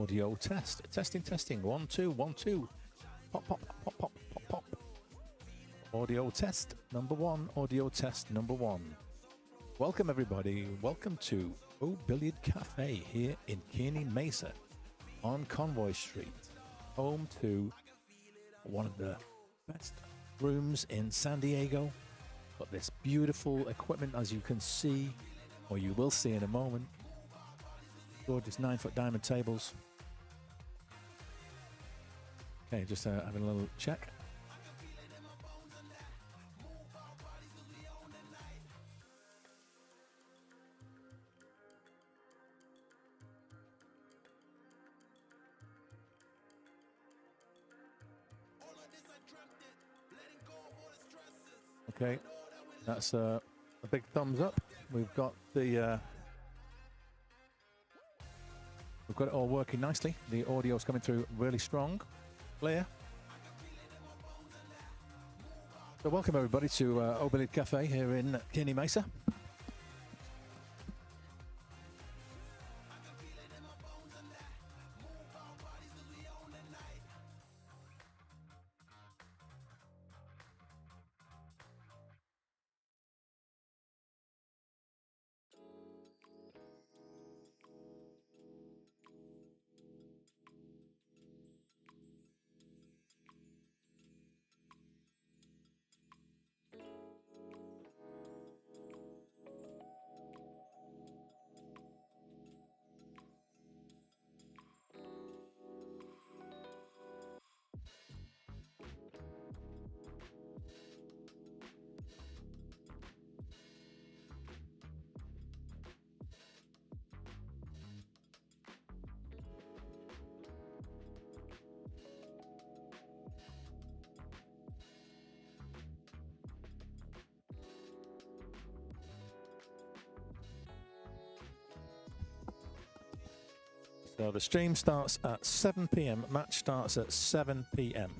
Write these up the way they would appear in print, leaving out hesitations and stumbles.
Audio test. Testing, testing. 1, 2, 1, 2. Pop, pop, pop, pop, pop, pop. Audio test number 1. Audio test number 1. Welcome, everybody. Welcome to O'Billiard Cafe here in Kearny Mesa on Convoy Street, home to one of the best rooms in San Diego. Got this beautiful equipment, as you can see, or you will see in a moment. Gorgeous 9-foot diamond tables. Okay, just having a little check. Okay, that's a big thumbs up. We've got the we've got it all working nicely. The audio's coming through really strong, clear. So welcome everybody to O'Billiard Cafe here in Kearny Mesa. So the stream starts at 7 p.m. Match starts at 7 p.m.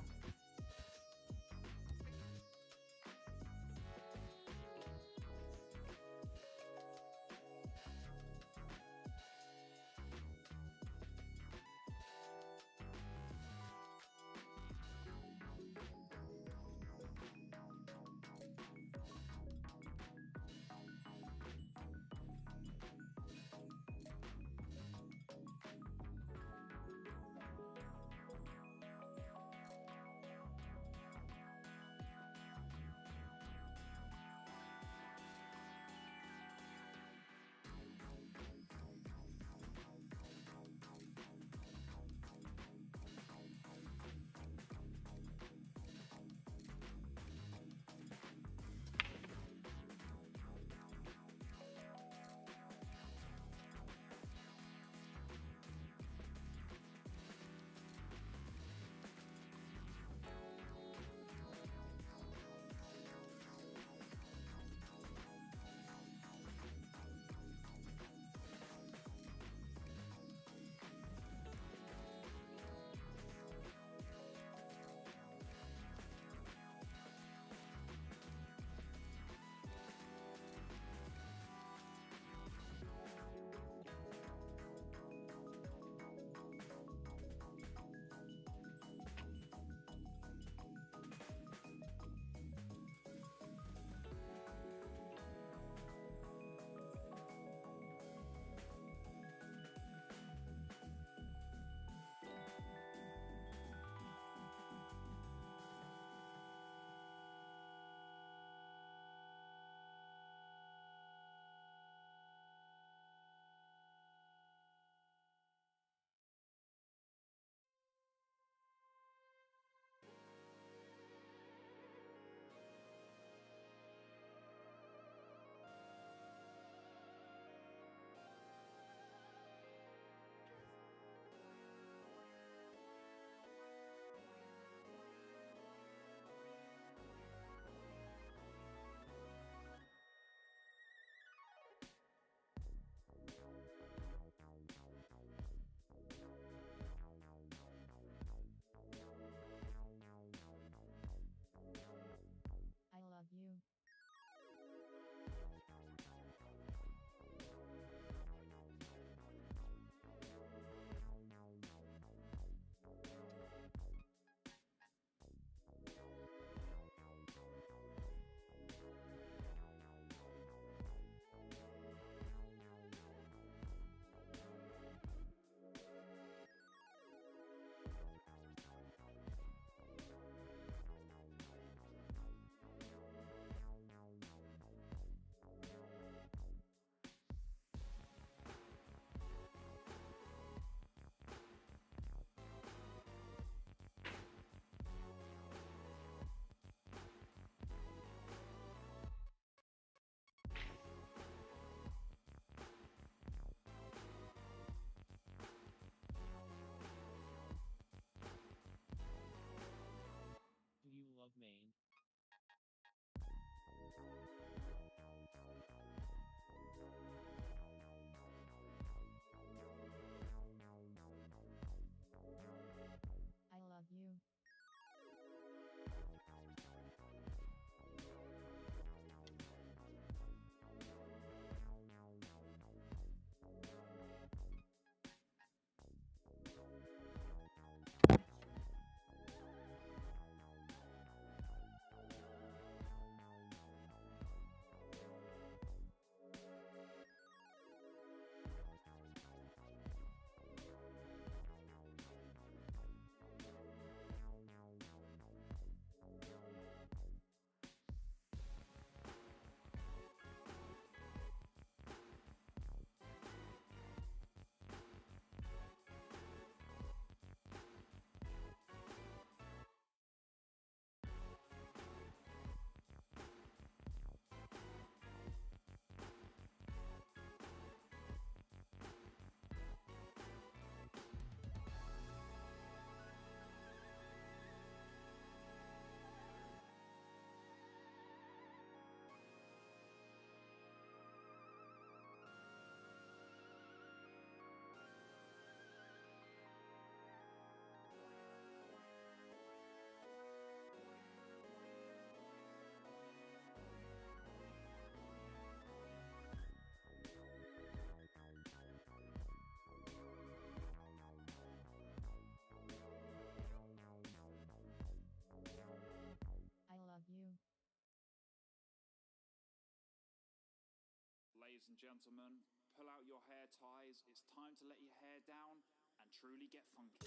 Ladies and gentlemen, pull out your hair ties. It's time to let your hair down and truly get funky.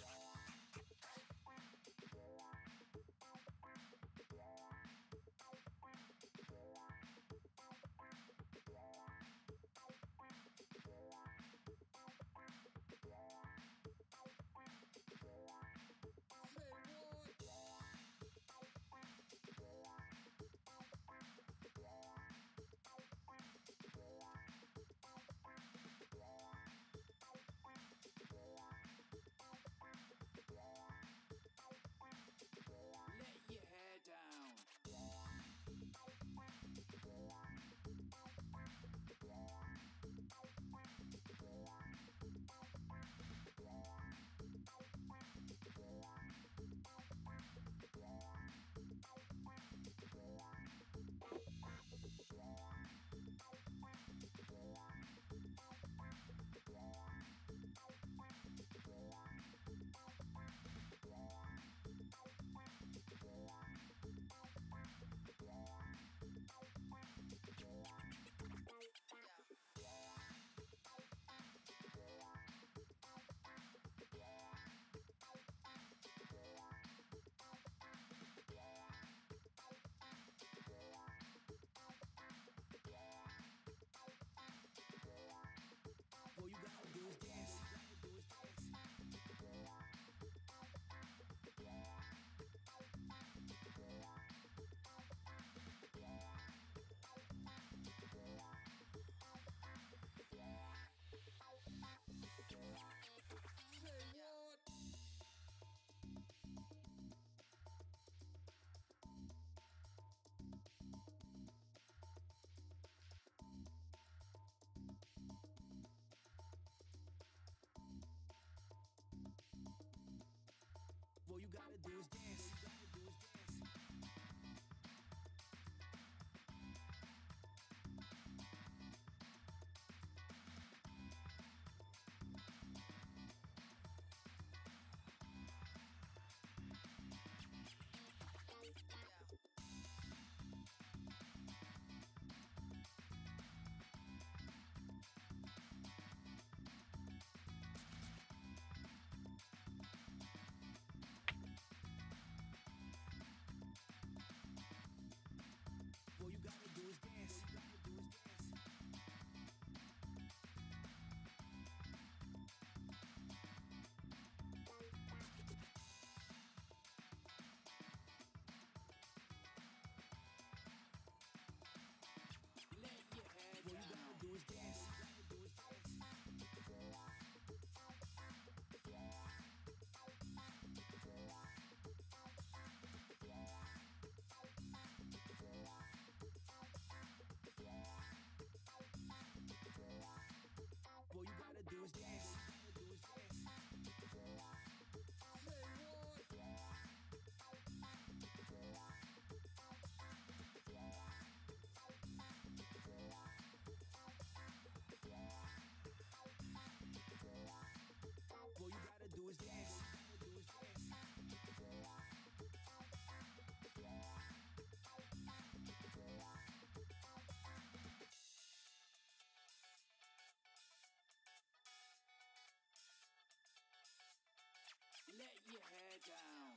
Let your hair down. All you gotta do is dance. All you gotta do is dance. All you gotta do is dance. Let your hair down. All you gotta do is dance. All you gotta do is dance. All you gotta do is dance. Let your hair down.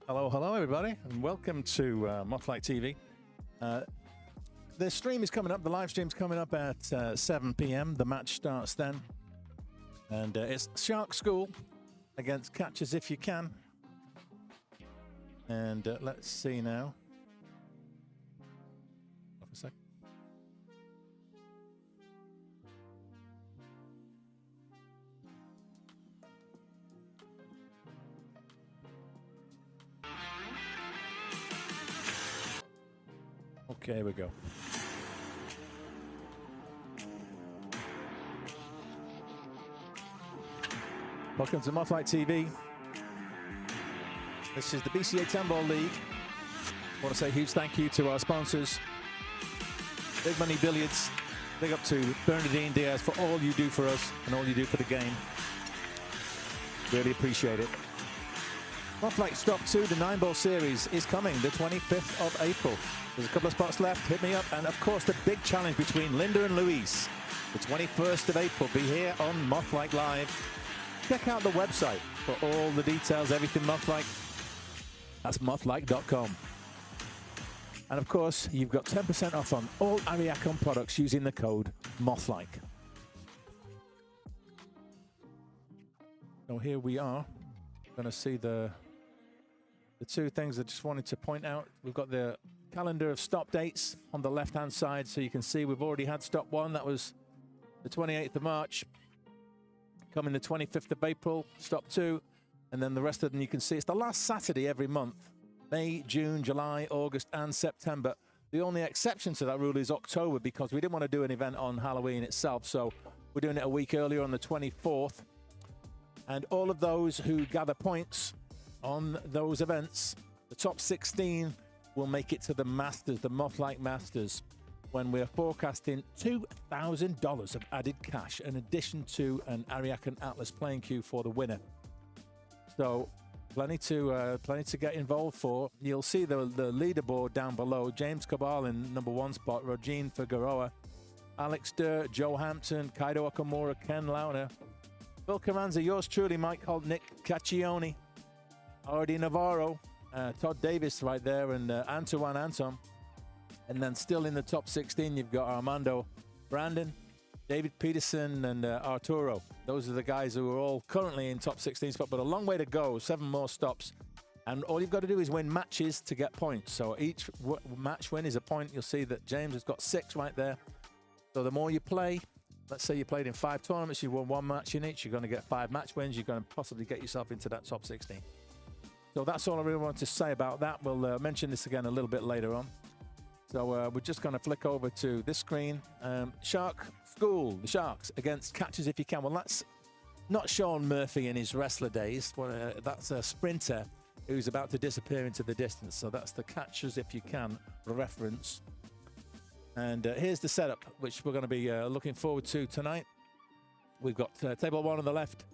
Hello, hello, everybody, and welcome to Mothlight TV. The stream is coming up. The live stream's coming up at 7 p.m. The match starts then. And it's Shark School against Catchusifucan. And let's see now. Hold a sec. Okay, here we go. Welcome to Mothlight TV. This is the BCA 10-Ball League. I want to say a huge thank you to our sponsors. Big Money Billiards. Big up to Bernadine Diaz for all you do for us and all you do for the game. Really appreciate it. Mothlight Stop 2, the 9-ball series, is coming the 25th of April. There's a couple of spots left. Hit me up. And, of course, the big challenge between Linda and Luis. The 21st of April. Be here on Mothlight Live. Check out the website for all the details, everything Mothlight. That's mothlight.com. And, of course, you've got 10% off on all Ariakon products using the code Mothlight. So here we are. Going to see the two things I just wanted to point out. We've got the calendar of stop dates on the left-hand side, so you can see we've already had stop 1. That was the 28th of March. Coming the 25th of April, stop 2. And then the rest of them you can see. It's the last Saturday every month. May, June, July, August, and September. The only exception to that rule is October, because we didn't want to do an event on Halloween itself. So we're doing it a week earlier on the 24th. And all of those who gather points on those events, the top 16 will make it to the Masters, the Mothlight Masters, when we're forecasting $2,000 of added cash, in addition to an Ariakon Atlas playing queue for the winner. So plenty to get involved for. You'll see the leaderboard down below. James Cabal in #1 spot, Rogine Figueroa, Alex Durr, Joe Hampton, Kaido Okamura, Ken Launer, Bill Carranza, yours truly, Mike Holt, Nick Caccioni, Ardi Navarro, Todd Davis right there, and Antoine Anton. And then still in the top 16, you've got Armando Brandon, David Peterson, and Arturo. Those are the guys who are all currently in top 16 spot, but a long way to go, 7 more stops. And all you've got to do is win matches to get points. So each match win is a point. You'll see that James has got 6 right there. So the more you play, let's say you played in 5 tournaments, you won 1 match in each, you're going to get 5 match wins, you're going to possibly get yourself into that top 16. So that's all I really want to say about that. We'll mention this again a little bit later on. So we're just going to flick over to this screen. Shark School, the Sharks against Catchusifucan. Well, that's not Sean Murphy in his wrestler days. Well, that's a sprinter who's about to disappear into the distance. So that's the Catchusifucan reference. And here's the setup, which we're going to be looking forward to tonight. We've got table 1 on the left,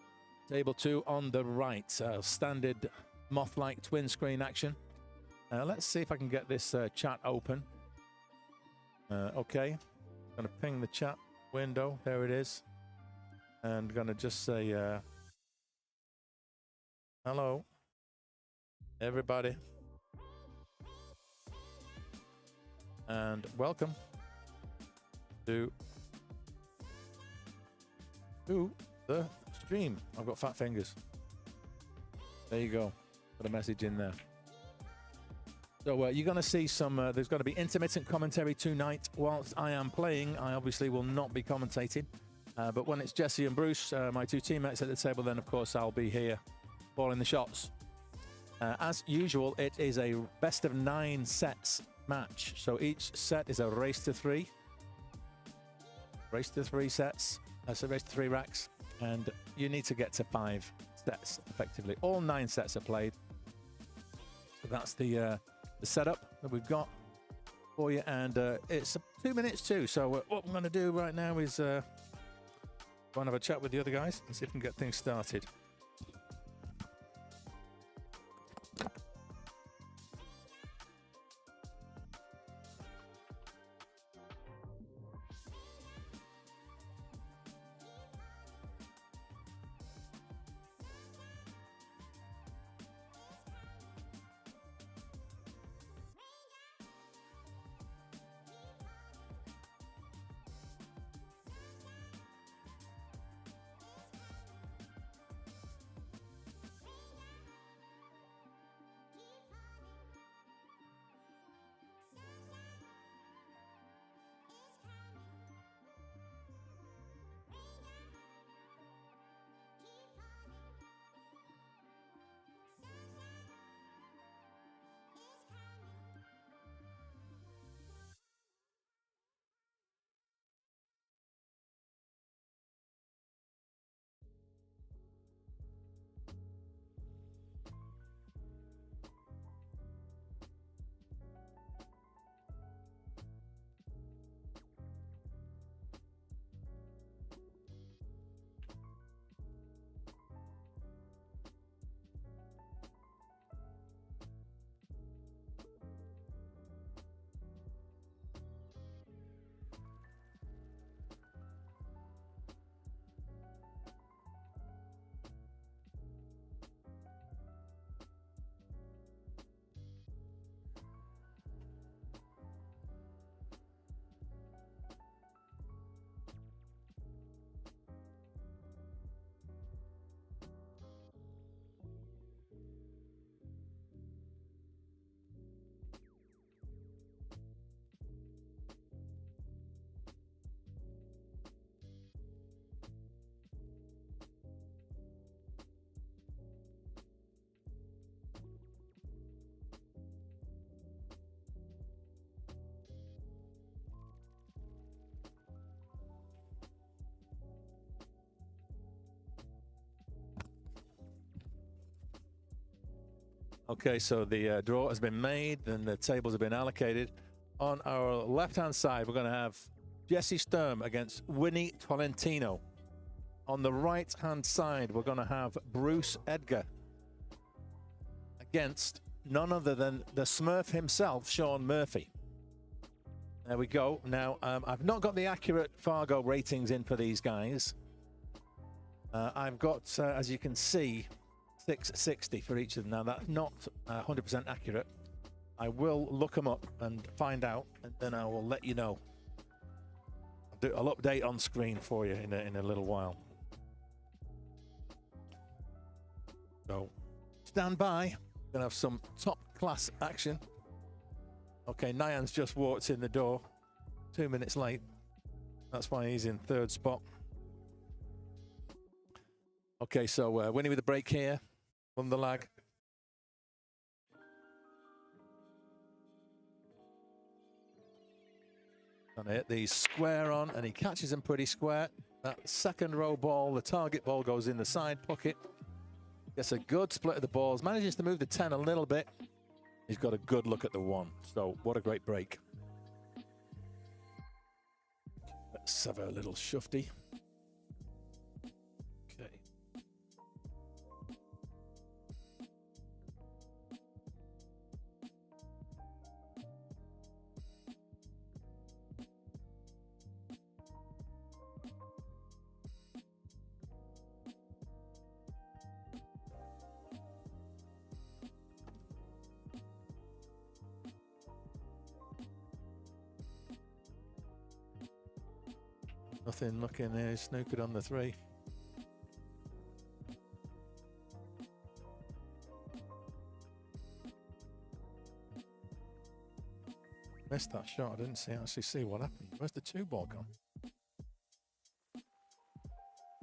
table 2 on the right. Standard Mothlight twin screen action. Let's see if I can get this chat open. Okay, going to ping the chat window. There it is. And going to just say hello, everybody. And welcome to the stream. I've got fat fingers. There you go. Put a message in there. So you're going to see some, there's going to be intermittent commentary tonight. Whilst I am playing, I obviously will not be commentating. But when it's Jesse and Bruce, my 2 teammates at the table, then of course I'll be here calling the shots. As usual, it is a best of 9 sets match. So each set is a race to 3. Race to 3 sets. That's a race to 3 racks. And you need to get to 5 sets effectively. All 9 sets are played. So that's the setup that we've got for you. And it's 2 minutes too. So what I'm going to do right now is go and have a chat with the other guys and see if we can get things started. Okay, so the draw has been made and the tables have been allocated. On our left-hand side, we're going to have Jesse Sturm against Winnie Tolentino. On the right-hand side, we're going to have Bruce Edgar against none other than the Smurf himself, Sean Murphy. There we go. Now, I've not got the accurate Fargo ratings in for these guys. I've got, as you can see, 660 for each of them. Now, that's not 100% accurate. I will look them up and find out, and then I will let you know. I'll update on screen for you in a little while. So, stand by. We're gonna have some top-class action. Okay, Nyan's just walked in the door, 2 minutes late. That's why he's in third spot. Okay, so Winnie with a break here on the lag. Gonna hit the square on, and he catches him pretty square. That second row ball, the target ball goes in the side pocket. Gets a good split of the balls, manages to move the 10 a little bit. He's got a good look at the 1. So what a great break. Let's have a little shufty. Okay. Nothing looking there, snookered on the 3. Missed that shot, I didn't actually see what happened. Where's the 2 ball gone?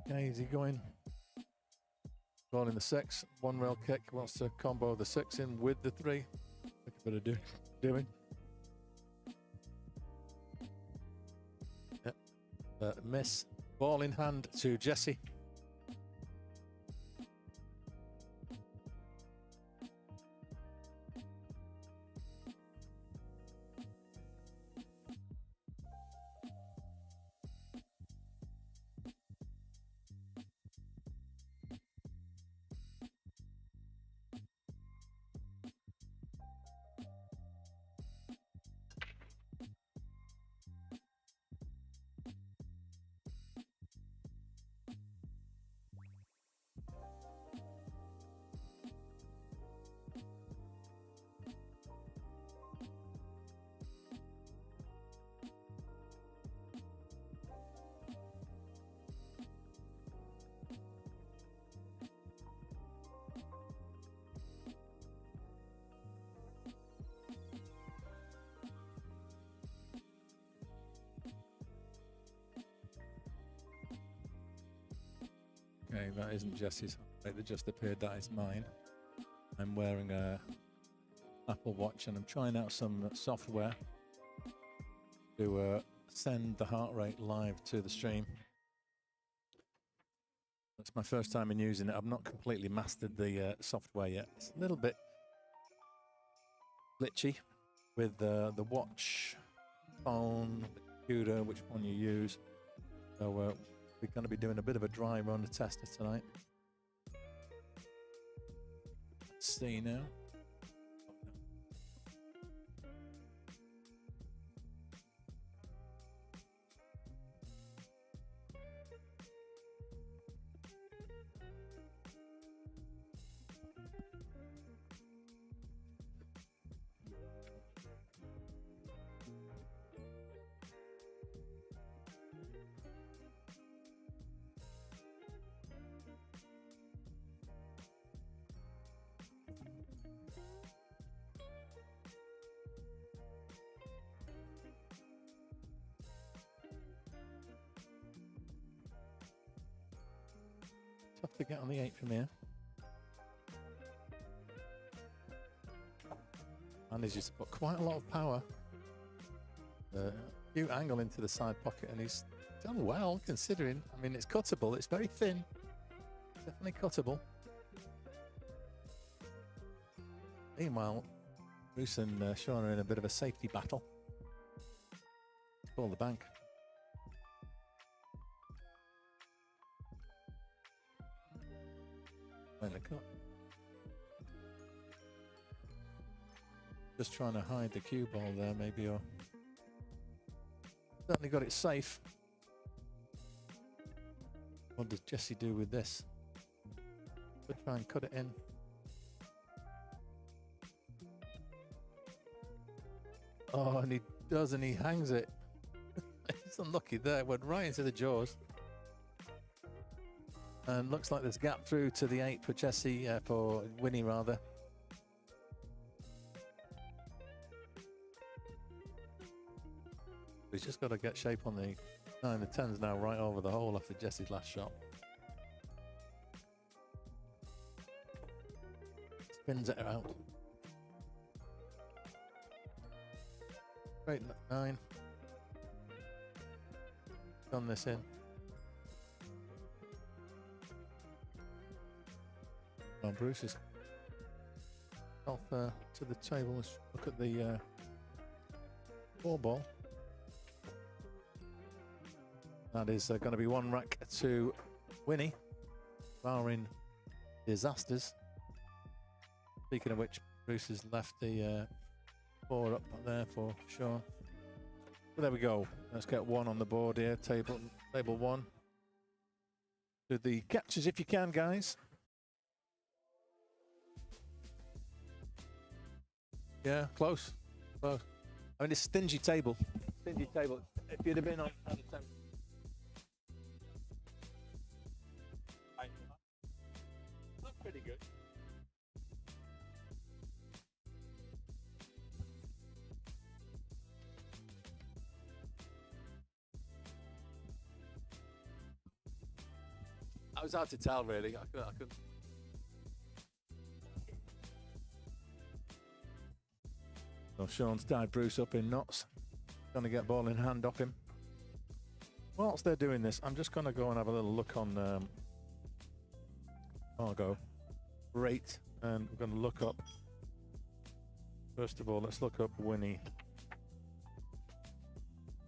Okay, is he going? Ball in the 6, 1 rail kick, wants to combo the 6 in with the 3. Like a bit of doing. Miss. Ball in hand to Jesse. Okay, that isn't Jesse's. It just appeared that is mine. I'm wearing a Apple Watch and I'm trying out some software to send the heart rate live to the stream. That's my first time in using it. I've not completely mastered the software yet. It's a little bit glitchy with the watch, phone, the computer, which one you use. So we're going to be doing a bit of a dry run of tester tonight. Let's see now. Tough to get on the 8 from here. Manages to put quite a lot of power. Cute angle into the side pocket, and he's done well considering. I mean, it's cuttable. It's very thin. Definitely cuttable. Meanwhile, Bruce and Sean are in a bit of a safety battle. Call the bank. And the cut. Just trying to hide the cue ball there, maybe, or certainly got it safe. What does Jesse do with this? Could try and cut it in. Oh, and he does, and he hangs it. He's unlucky there. Went right into the jaws. And looks like there's a gap through to the 8 for Jesse, for Winnie rather. He's just got to get shape on the 9. The 10's now right over the hole after Jesse's last shot. Spins it out. Great 9. Done this in. Well, Bruce is off to the table. Let's look at the 4 ball. That is going to be 1 rack to Winnie, barring disasters. Speaking of which, Bruce has left the 4 up there for Sean. But there we go. Let's get 1 on the board here. Table 1. Do the catches if you can, guys. Yeah, close. Close. I mean, it's stingy table. Stingy table. If you'd have been on the 10. That's pretty good. I was hard to tell, really. I couldn't. So Sean's tied Bruce up in knots. Going to get ball in hand off him. Whilst they're doing this, I'm just going to go and have a little look on Margot. Great. And we're going to look up. First of all, let's look up Winnie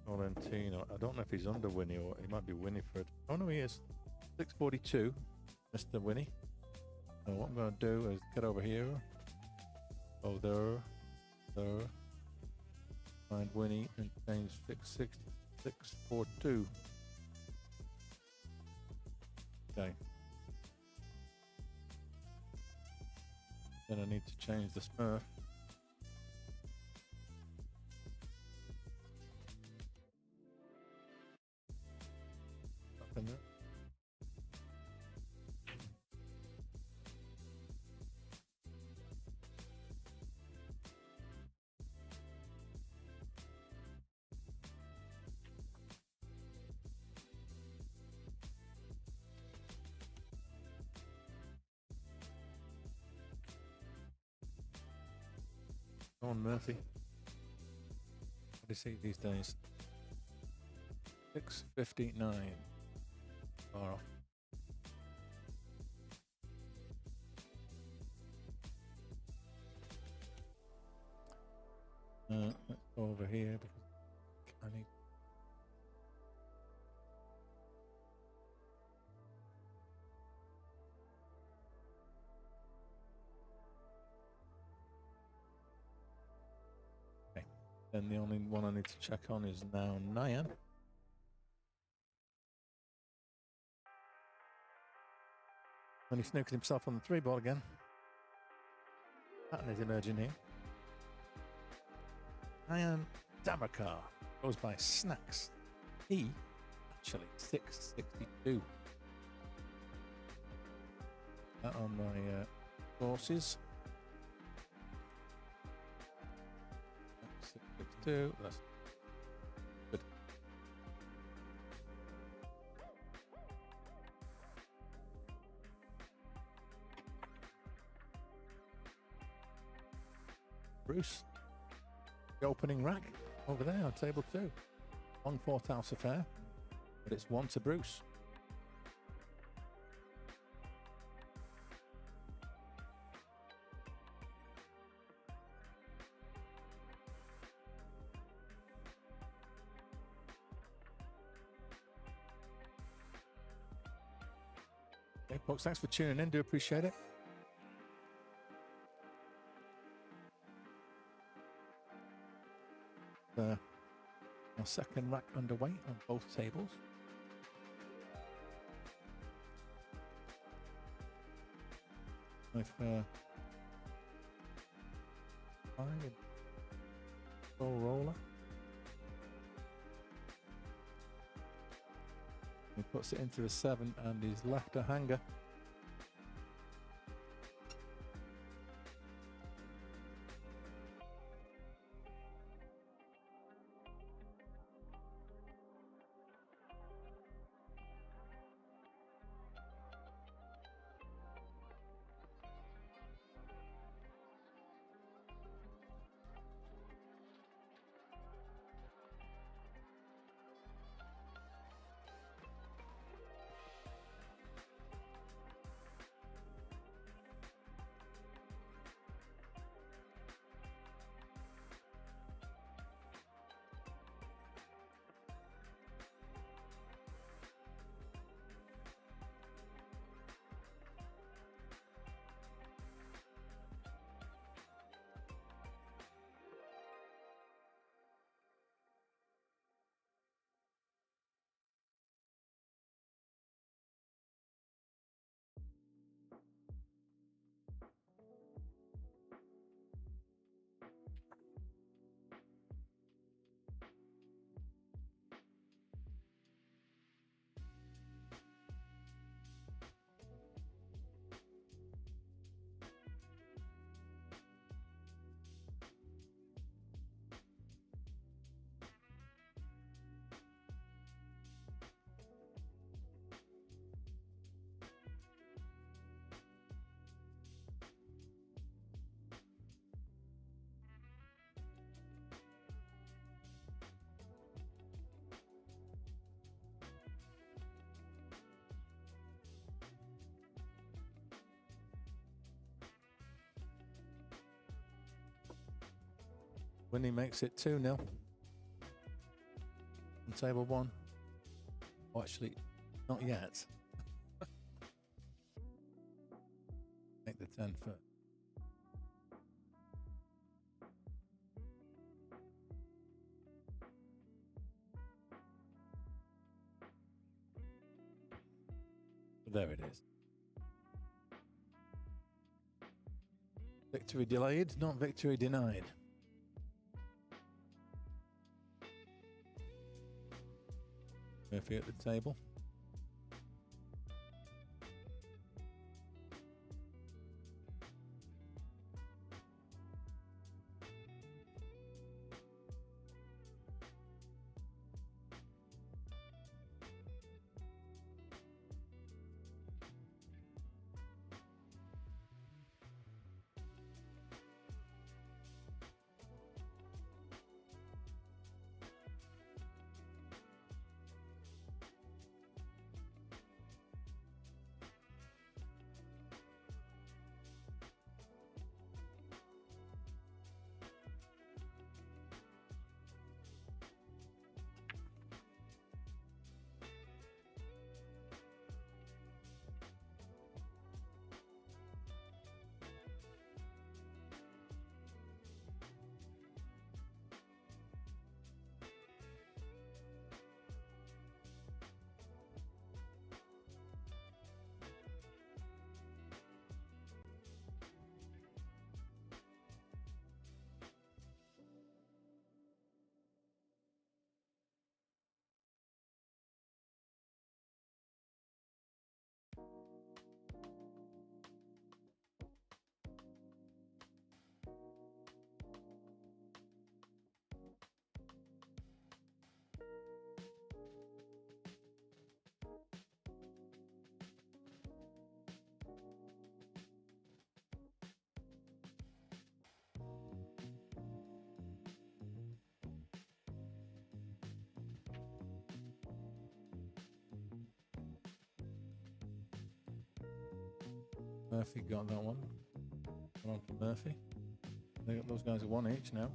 Valentino. I don't know if he's under Winnie or he might be Winifred. Oh no, he is. 642, Mr. Winnie. So what I'm going to do is get over here. Oh, there. Find Winnie and change 66642. Okay. Then I need to change the Smurf. Up in there. On Murphy. What do you see these days? 6:59. Far off. Let's go over here because I need. Then the only one I need to check on is now Nyan. When he snookered himself on the 3 ball again. Pattern is emerging here. Nyan Damakar goes by Snacks. He actually 662. That on my courses. 662. That's good. Bruce, the opening rack over there on table 2. Long 4th house affair, but it's 1 to Bruce. Folks, thanks for tuning in. Do appreciate it. Our second rack underway on both tables. With full roller. He puts it into the 7 and he's left a hanger. Winnie makes it 2-0 on table 1. Oh, actually, not yet. Make the 10 first. There it is. Victory delayed, not victory denied. Murphy at the table. Murphy got that one. One on for Murphy. They got those guys at 1 each now.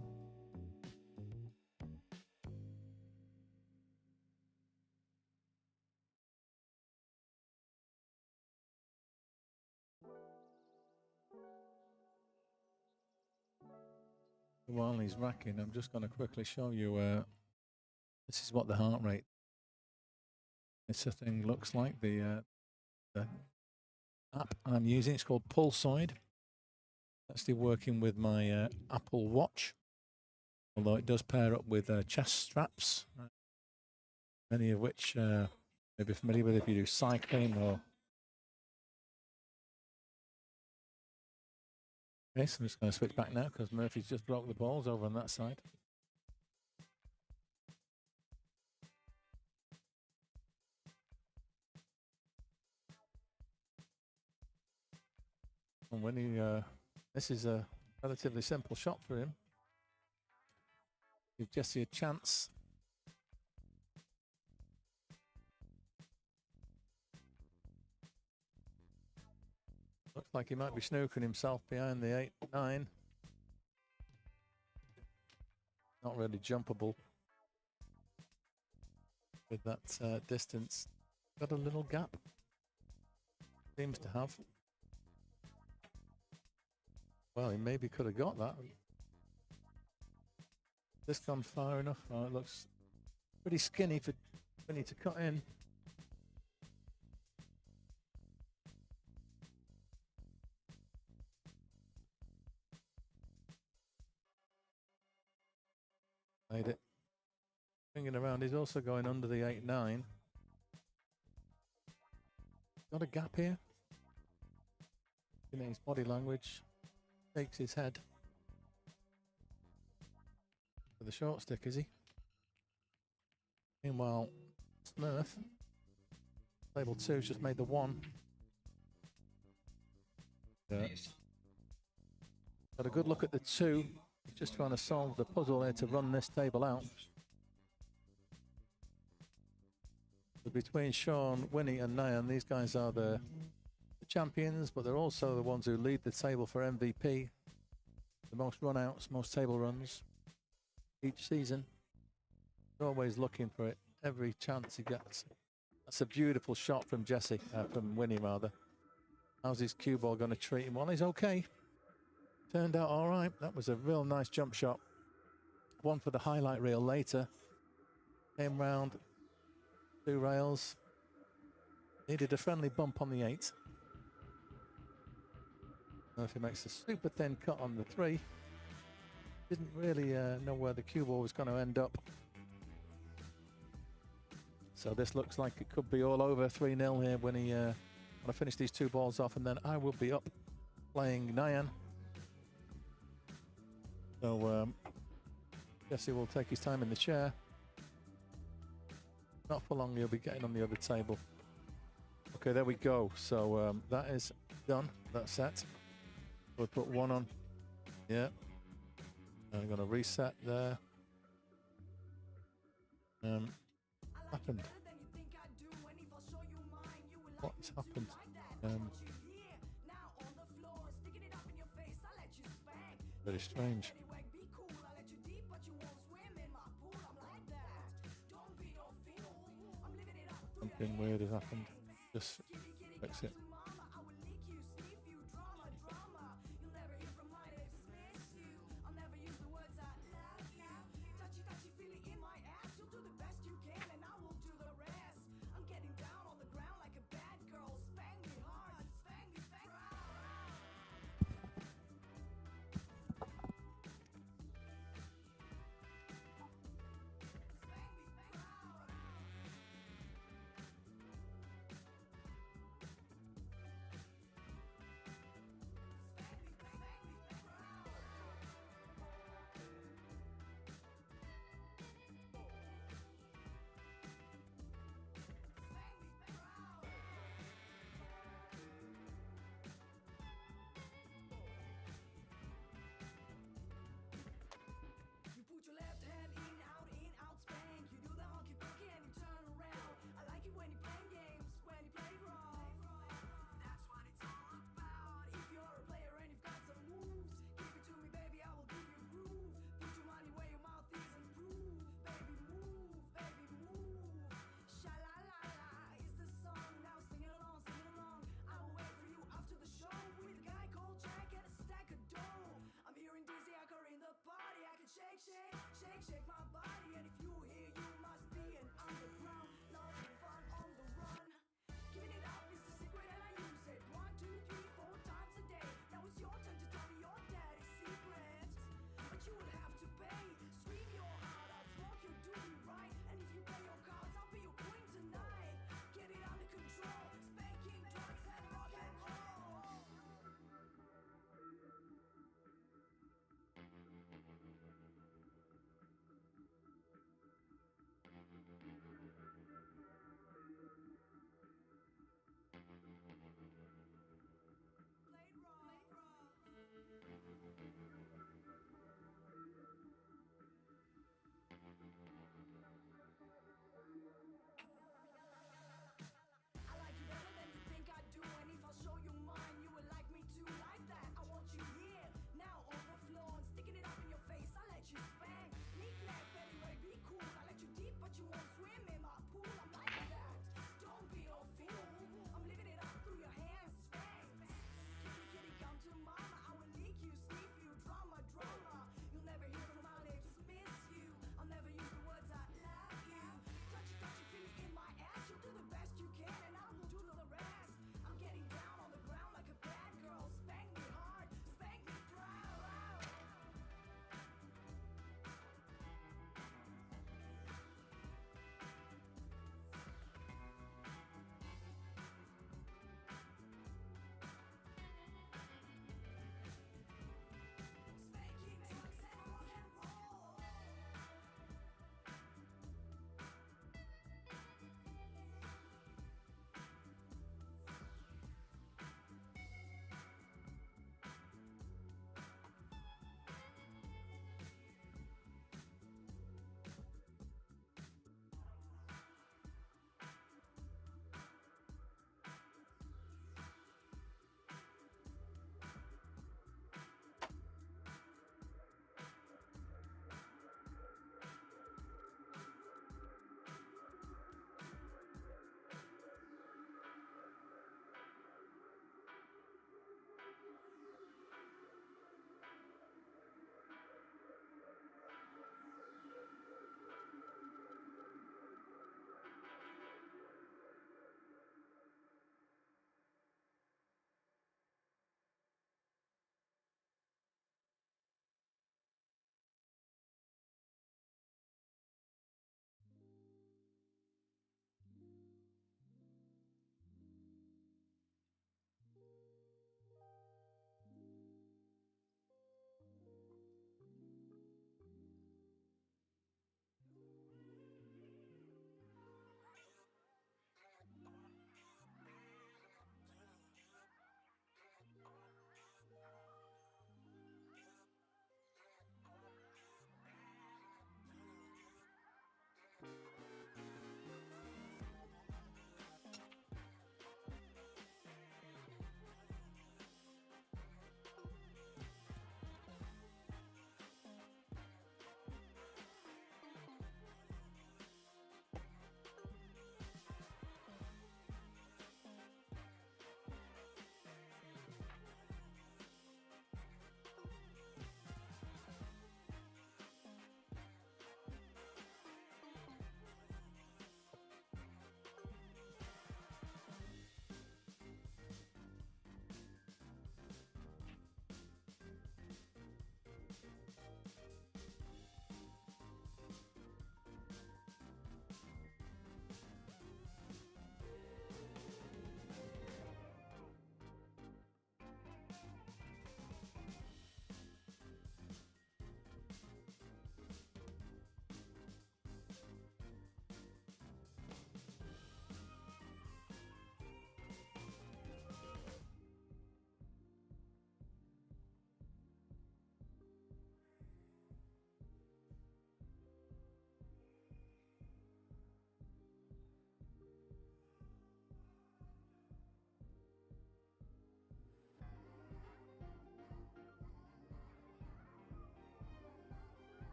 while he's racking, I'm just going to quickly show you. This is what the heart rate. This thing looks like. The app I'm using, it's called Pulsoid. Actually working with my Apple Watch, although it does pair up with chest straps, many of which you'll be familiar with if you do cycling or. Okay, so I'm just going to switch back now because Murphy's just broke the balls over on that side. And when he, this is a relatively simple shot for him. Give Jesse a chance. Looks like he might be snooking himself behind the 8-9. Not really jumpable with that distance. Got a little gap. Seems to have. Well, he maybe could have got that. This gone far enough. Oh, it looks pretty skinny for Winnie to cut in. Made it. Swinging around, he's also going under the 8-9. Got a gap here. Looking at his body language. Shakes his head. For the short stick, is he? Meanwhile, Smurf, table 2's just made the 1. Got a good look at the 2. He's just trying to solve the puzzle here to run this table out. But between Sean, Winnie and Nyan, these guys are the champions, but they're also the ones who lead the table for MVP. The most run-outs, most table runs each season. They're always looking for it every chance he gets. That's a beautiful shot from Jesse, from Winnie rather. How's his cue ball going to treat him? Well, he's okay. Turned out all right. That was a real nice jump shot. One for the highlight reel later. Came round 2 rails. Needed a friendly bump on the 8. Murphy makes a super thin cut on the 3. Didn't really know where the cue ball was going to end up. So this looks like it could be all over 3-0 here when I finish these 2 balls off, and then I will be up playing Nyan. So Jesse will take his time in the chair. Not for long, he'll be getting on the other table. Okay, there we go. So that is done, that set. We'll put 1 on. Yeah. I'm going to reset there. Happened. What's happened? Very strange. Something weird has happened. Just fix it.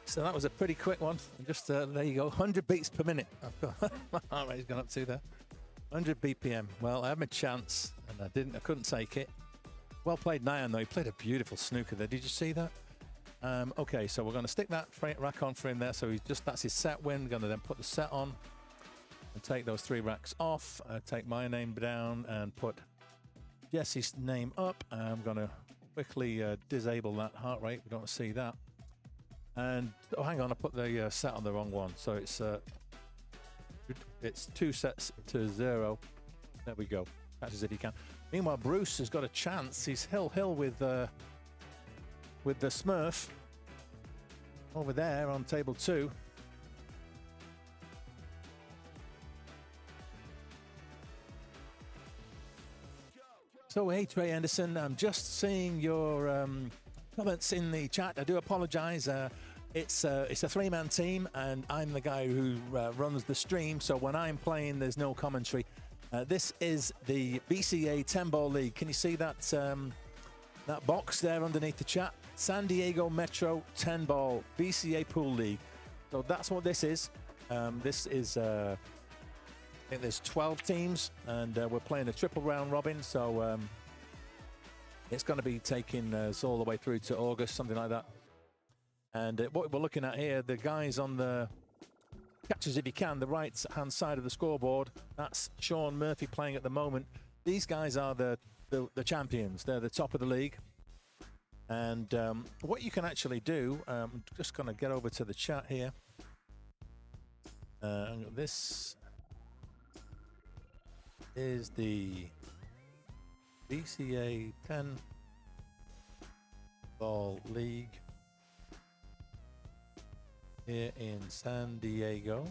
So that was a pretty quick one. Just there you go, 100 beats per minute. I've got my heart rate's gone up to there. 100 BPM. Well, I had my chance, and I couldn't take it. Well played, Nyan, though. He played a beautiful snooker there. Did you see that? Okay, so we're going to stick that rack on for him there. So that's his set win. We're going to then put the set on and take those 3 racks off. Take my name down and put Jesse's name up. I'm going to quickly disable that heart rate. We don't see that. And oh, hang on, I put the set on the wrong one. So it's 2 sets to 0. There we go. Catch as if you can. Meanwhile, Bruce has got a chance. He's hill with the Smurf over there on table 2. So, hey, Trey Anderson, I'm just seeing your comments in the chat. I do apologize. It's a 3-man team, and I'm the guy who runs the stream. So when I'm playing, there's no commentary. This is the BCA 10-ball league. Can you see that that box there underneath the chat? San Diego Metro 10-ball BCA pool league. So that's what this is. This is I think there's 12 teams, and we're playing a triple round robin. So it's going to be taking us all the way through to August, something like that. And what we're looking at here, the guys on the Catches If You Can, the right-hand side of the scoreboard, that's Sean Murphy playing at the moment. These guys are the champions. They're the top of the league. And what you can actually do, I'm just going to get over to the chat here. This is the BCA 10-ball league here in San Diego.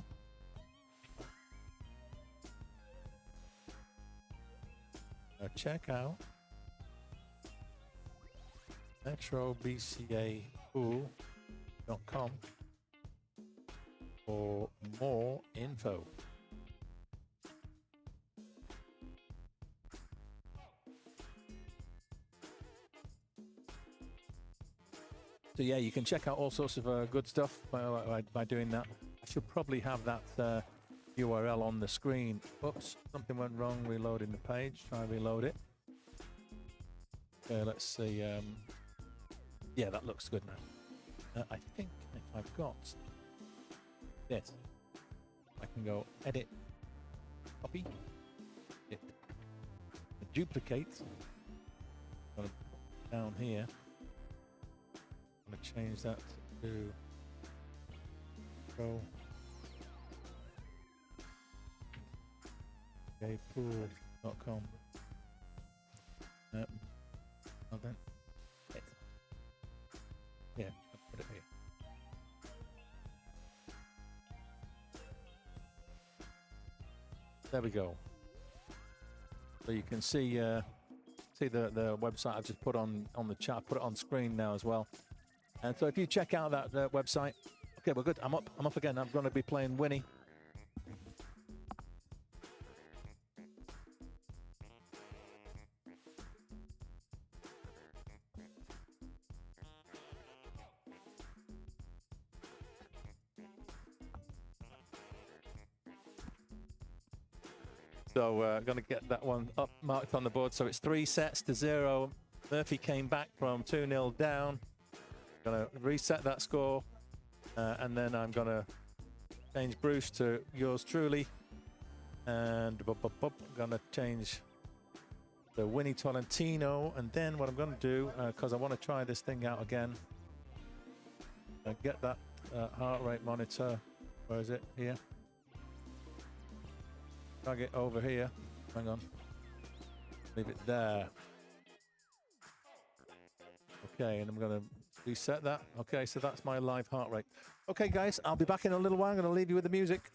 Now check out metrobcapool.com for more info. So yeah, you can check out all sorts of good stuff by doing that. I should probably have that URL on the screen. Oops, something went wrong reloading the page. Try and reload it. Okay, let's see. Yeah, that looks good now. I think if I've got this, I can go edit, copy, it, duplicate, down here. I'm going to change that to metrobcapool.com. Okay. Yeah, I'll put it here. There we go. So you can see the website I've just put on the chat. Put it on screen now as well. And so if you check out that website, okay, we're good. I'm up again. I'm going to be playing Winnie. So going to get that one up marked on the board. So it's 3 sets to 0. Murphy came back from 2-0 down. Going to reset that score, and then I'm going to change Bruce to yours truly, and going to change the Winnie Tolentino, and then what I'm going to do, because I want to try this thing out again, get that heart rate monitor. Where is it? Here. Drag it over here. Hang on. Leave it there. Okay, and I'm going to reset that. Okay, so that's my live heart rate. Okay, guys, I'll be back in a little while. I'm going to leave you with the music.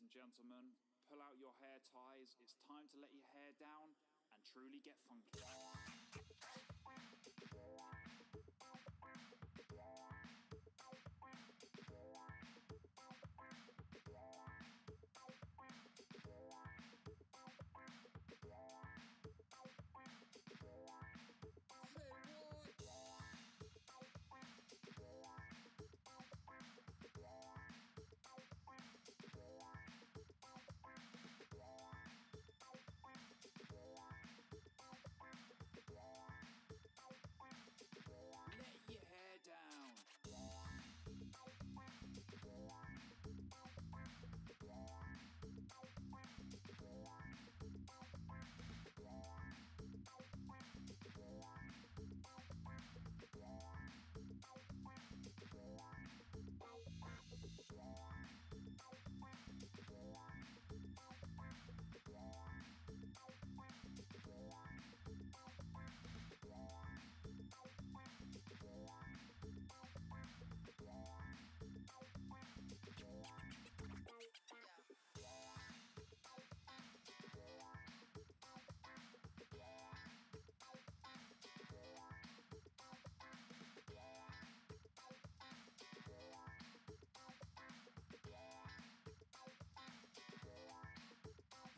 Ladies and gentlemen, pull out your hair ties. It's time to let your hair down and truly get funky. Let your hair down.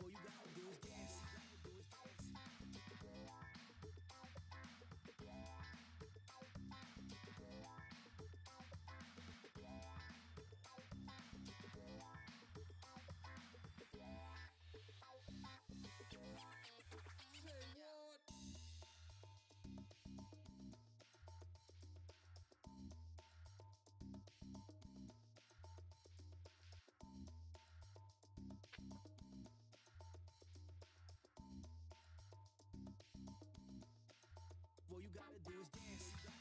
All you gotta do is dance. All you gotta do is dance.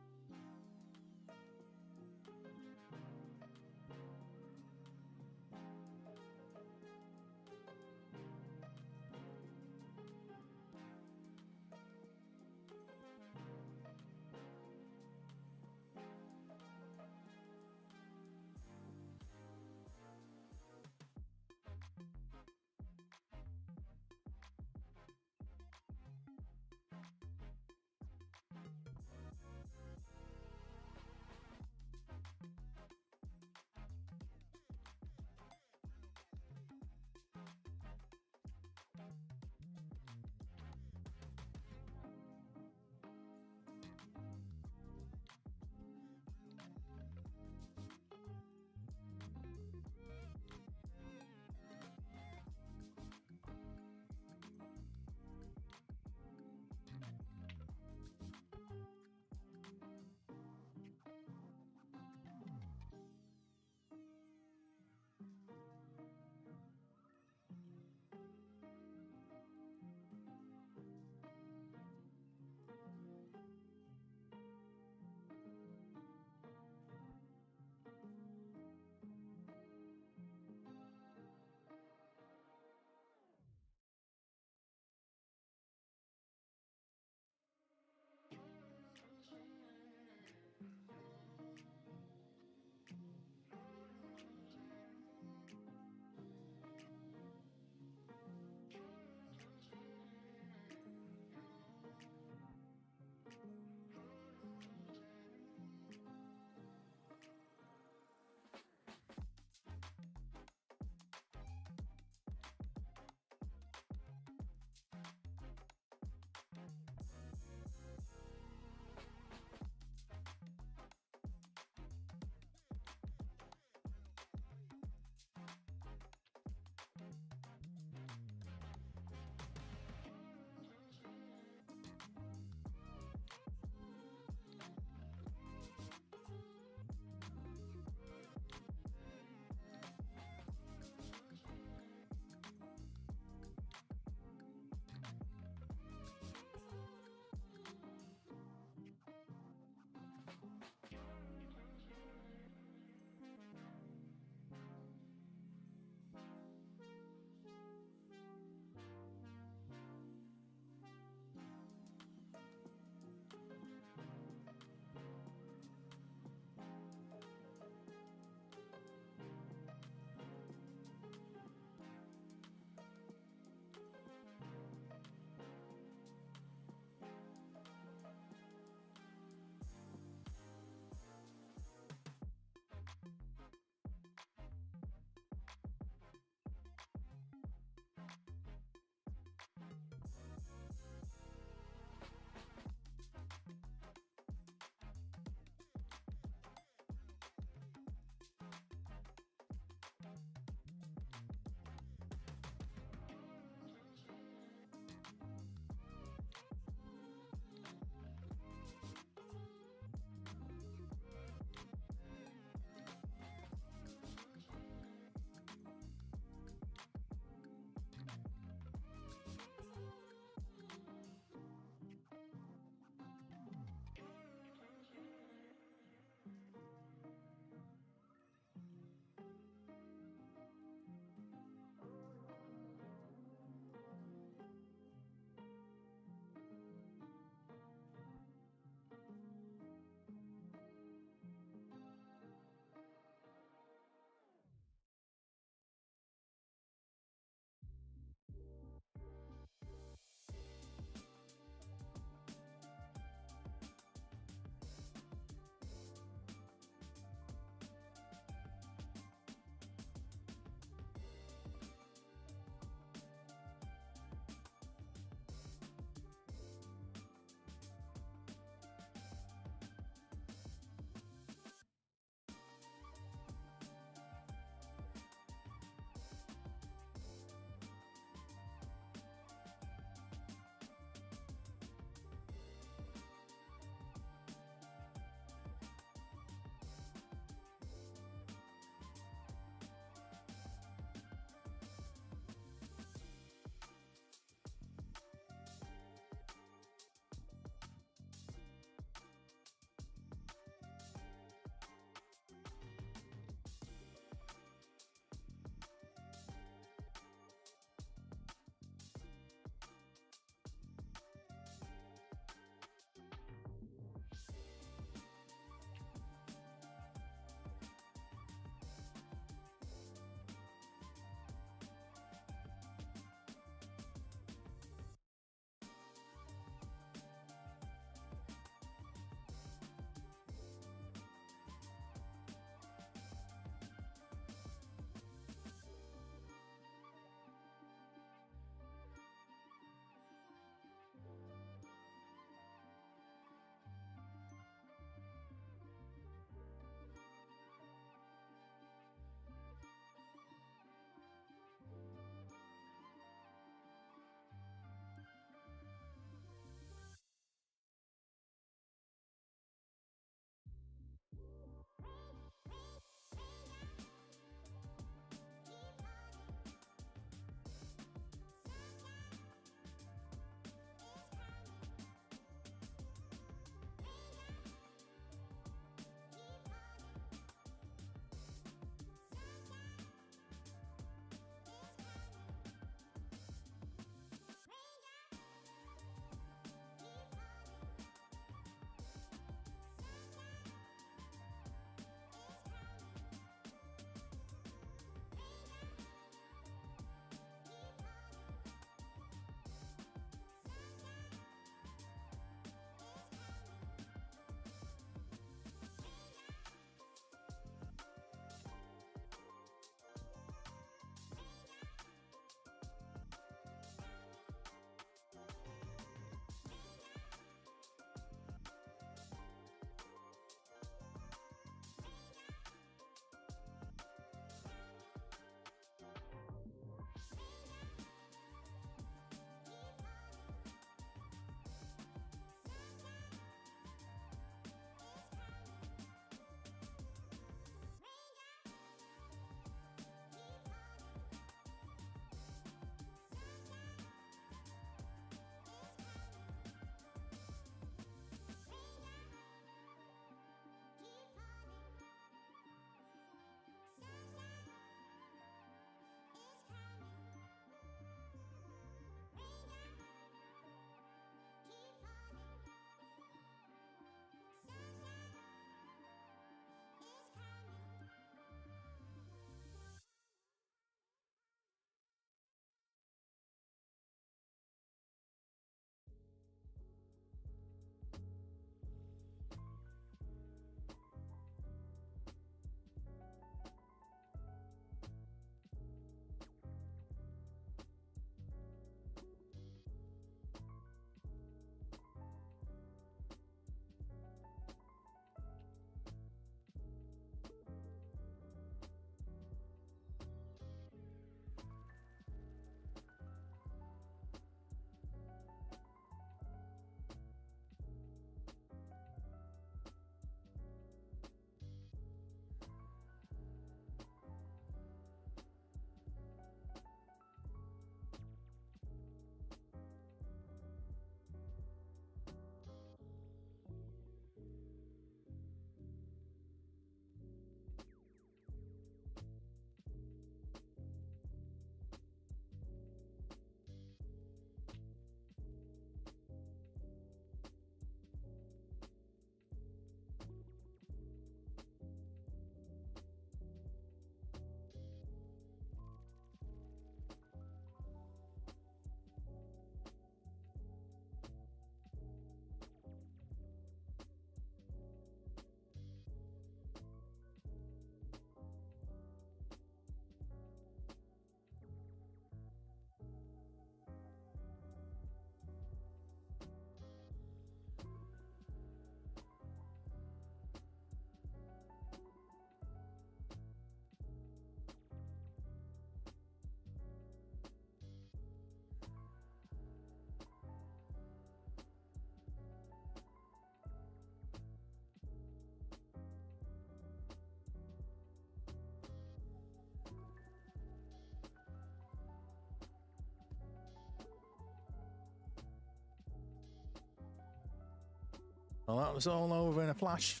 Well, that was all over in a flash.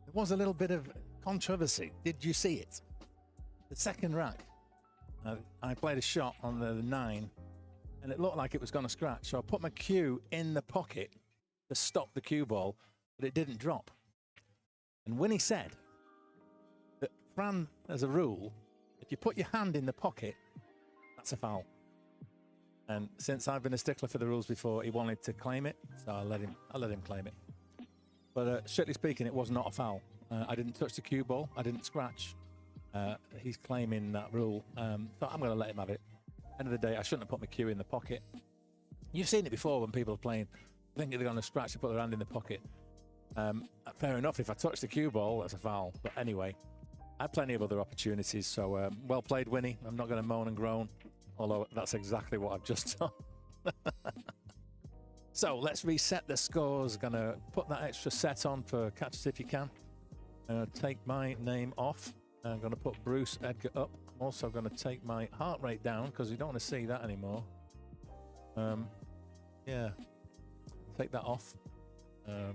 There was a little bit of controversy. Did you see it? The second rack, I played a shot on the 9, and it looked like it was going to scratch. So I put my cue in the pocket to stop the cue ball, but it didn't drop. And Winnie said that, Fran, as a rule, if you put your hand in the pocket, that's a foul. And since I've been a stickler for the rules before, he wanted to claim it, so I let him claim it. But strictly speaking, it was not a foul. I didn't touch the cue ball. I didn't scratch. He's claiming that rule, so I'm going to let him have it. End of the day, I shouldn't have put my cue in the pocket. You've seen it before when people are playing, thinking they're going to scratch, they put their hand in the pocket. Fair enough, if I touch the cue ball, that's a foul. But anyway, I had plenty of other opportunities, so well played, Winnie. I'm not going to moan and groan, although that's exactly what I've just done. So let's reset the scores. Going to put that extra set on for Catch Us If You Can. Take my name off. I'm going to put Bruce Edgar up. I'm also going to take my heart rate down because we don't want to see that anymore. Yeah, take that off.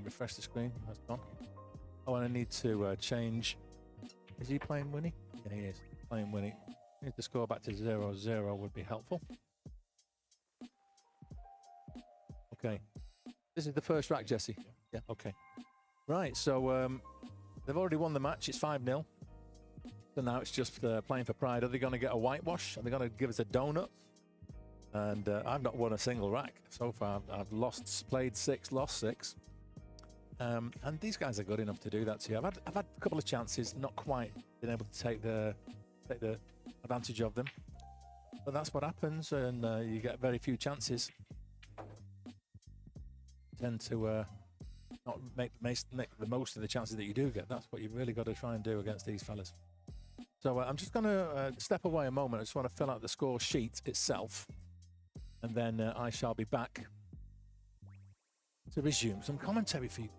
Refresh the screen. That's gone. Oh, and I need to change. Is he playing Winnie? Yeah, he is playing Winnie. Need to score back to 0-0 would be helpful. Okay. This is the first rack, Jesse. Yeah, okay. Right, so they've already won the match. It's 5-0. So now it's just playing for pride. Are they going to get a whitewash? Are they going to give us a donut? And I've not won a single rack so far. I've played 6, lost 6. And these guys are good enough to do that to you. I've had a couple of chances, not quite been able to take the advantage of them. But that's what happens, and you get very few chances. Tend to not make the most of the chances that you do get. That's what you've really got to try and do against these fellas. So I'm just going to step away a moment. I just want to fill out the score sheet itself, and then I shall be back to resume some commentary for you.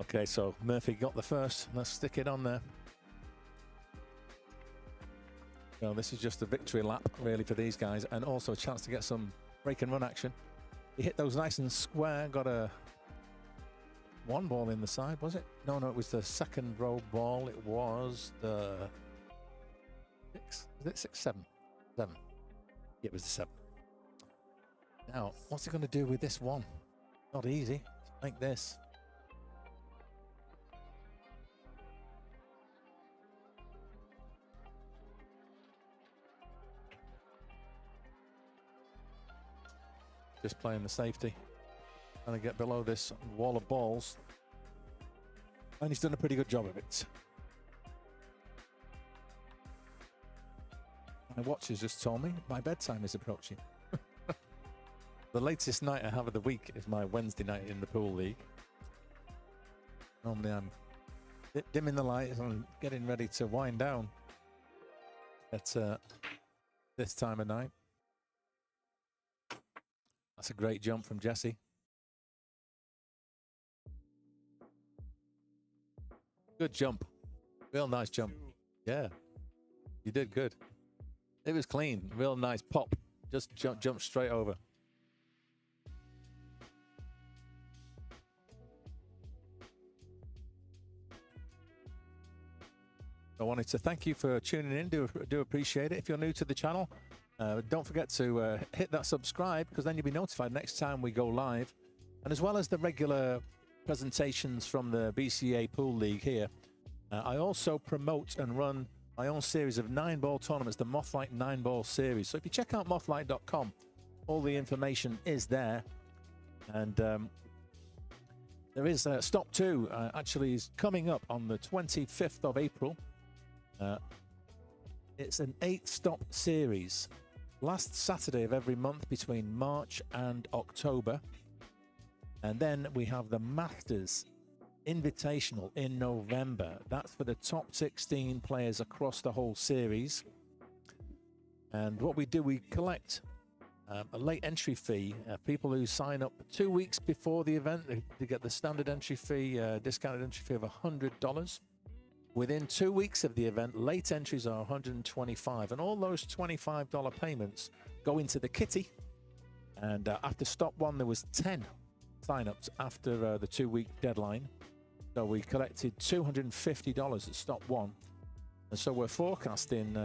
Okay, so Murphy got the first. Let's stick it on there. So this is just a victory lap, really, for these guys, and also a chance to get some break and run action. He hit those nice and square, got a one ball in the side, was it? No, it was the second row ball. It was the 6, was it 6, 7? 7. Yeah, it was the 7. Now, what's he going to do with this one? Not easy. Like this. Just playing the safety. Trying to get below this wall of balls. And he's done a pretty good job of it. My watch has just told me my bedtime is approaching. The latest night I have of the week is my Wednesday night in the pool league. Normally I'm dimming the lights and getting ready to wind down at this time of night. That's a great jump from Jesse. Good jump. Real nice jump. Yeah, you did good. It was clean. Real nice pop. Just jump straight over. I wanted to thank you for tuning in. Do appreciate it. If you're new to the channel, don't forget to hit that subscribe, because then you'll be notified next time we go live. And as well as the regular presentations from the BCA Pool League here, I also promote and run my own series of 9-ball tournaments, the Mothlight 9-ball series. So if you check out mothlight.com, all the information is there. And there is Stop 2 actually is coming up on the 25th of April. It's an 8-stop series. Last Saturday of every month between March and October. And then we have the Masters Invitational in November. That's for the top 16 players across the whole series. And what we do, we collect a late entry fee. People who sign up 2 weeks before the event, they get the standard entry fee, discounted entry fee of $100. Within 2 weeks of the event, late entries are $125, and all those $25 payments go into the kitty. And after stop 1, there was 10 sign-ups after the 2-week deadline. So we collected $250 at stop 1. And so we're forecasting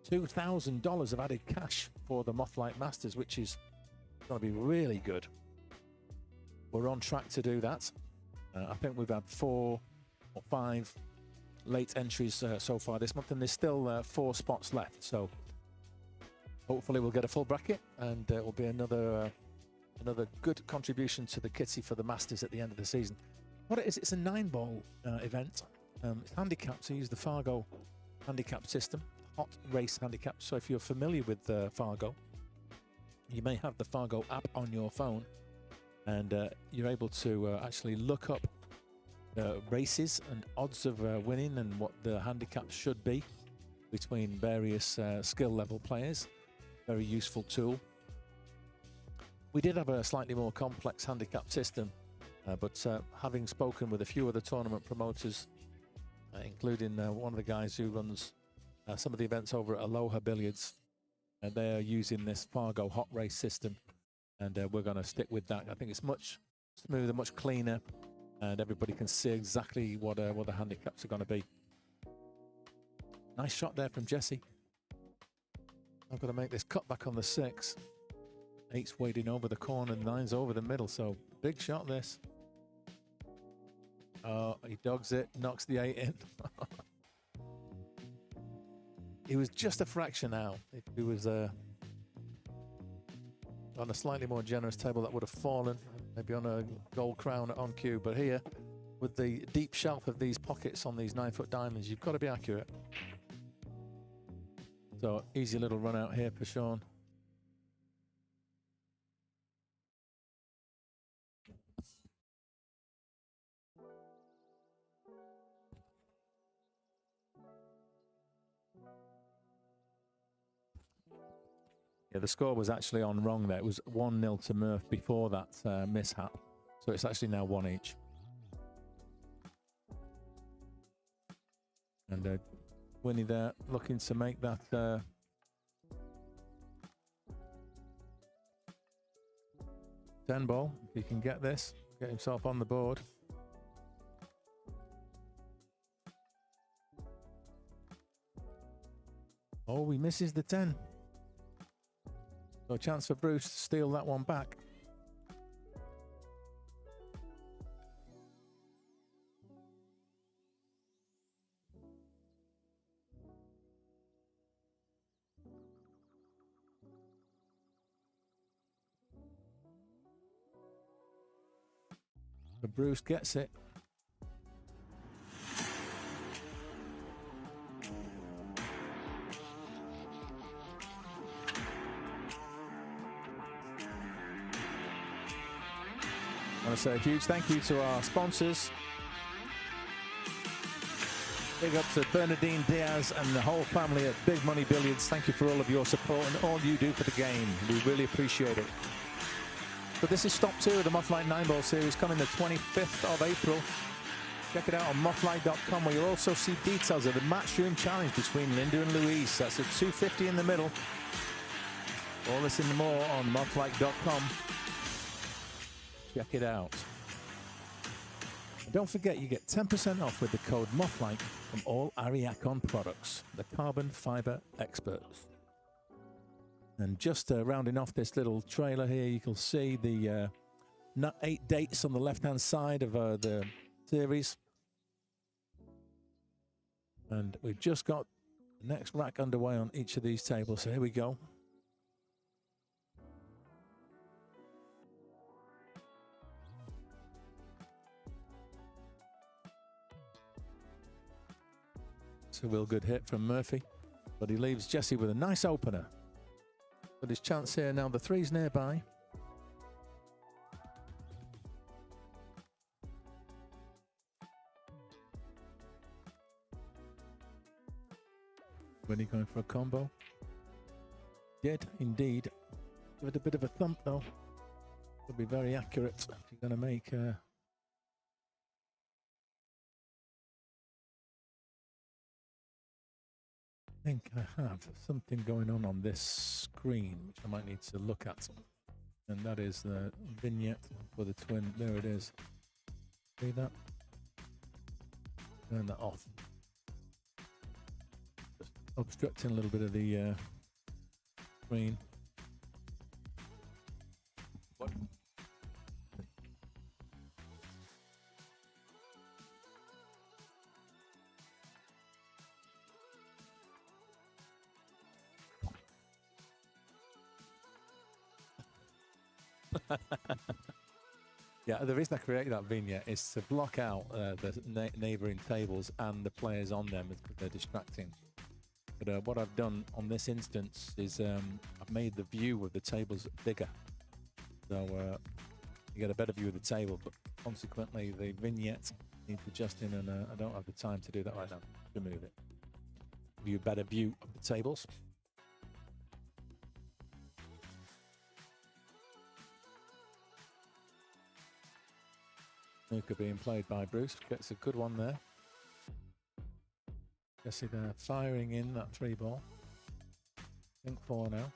$2,000 of added cash for the Mothlight Masters, which is going to be really good. We're on track to do that. I think we've had 4 or 5 late entries so far this month, and there's still 4 spots left. So hopefully we'll get a full bracket, and it will be another good contribution to the kitty for the Masters at the end of the season. What it is, it's a 9-ball event. It's handicapped, so use the Fargo handicap system, hot race handicap. So if you're familiar with Fargo, you may have the Fargo app on your phone, and you're able to actually look up races and odds of winning and what the handicap should be between various skill level players. Very useful tool. We did have a slightly more complex handicap system, but having spoken with a few other tournament promoters, including one of the guys who runs some of the events over at Aloha Billiards, and they are using this Fargo hot race system, and we're going to stick with that. I think it's much smoother, much cleaner, and everybody can see exactly what the handicaps are going to be. Nice shot there from Jesse. I've got to make this cut back on the 6. 8's wading over the corner, 9's over the middle, so big shot this. Oh, he dogs it, knocks the 8 in. He was just a fraction out. If he was on a slightly more generous table, that would have fallen, maybe on a gold crown on cue. But here, with the deep shelf of these pockets on these 9-foot diamonds, you've got to be accurate. So easy little run out here for Sean. Yeah, the score was actually on wrong there. It was 1-0 to Murph before that mishap. So it's actually now 1 each. And Winnie there looking to make that 10 ball. If he can get this, get himself on the board. Oh, he misses the 10. So a chance for Bruce to steal that one back. But Bruce gets it. I want to say a huge thank you to our sponsors. Big up to Bernadine Diaz and the whole family at Big Money Billiards. Thank you for all of your support and all you do for the game. We really appreciate it. So this is stop 2 of the Mothlight 9-ball series, coming the 25th of April. Check it out on mothlight.com, where you'll also see details of the Matchroom Challenge between Linda and Louise. That's at 2:50 in the middle. All this and more on mothlight.com. Check it out. And don't forget, you get 10% off with the code MOTHLIGHT from all Ariakon products, the carbon fiber experts. And just rounding off this little trailer here, you can see the 8 dates on the left-hand side of the series. And we've just got the next rack underway on each of these tables. So here we go. It's a real good hit from Murphy, but he leaves Jesse with a nice opener. But his chance here now, the 3's nearby. When he going for a combo? Did indeed. Give it a bit of a thump though. Could be very accurate if you're going to make I think I have something going on this screen which I might need to look at, and that is the vignette for the twin. There it is. See that? Turn that off. Just obstructing a little bit of the screen. What? Yeah, the reason I created that vignette is to block out the neighbouring tables and the players on them because they're distracting. But what I've done on this instance is I've made the view of the tables bigger, so you get a better view of the table. But consequently, the vignette needs adjusting, and I don't have the time to do that right now. Remove it. Give you a better view of the tables. Snooker being played by Bruce, gets a good one there. Jesse there firing in that 3-ball. I think 4 now.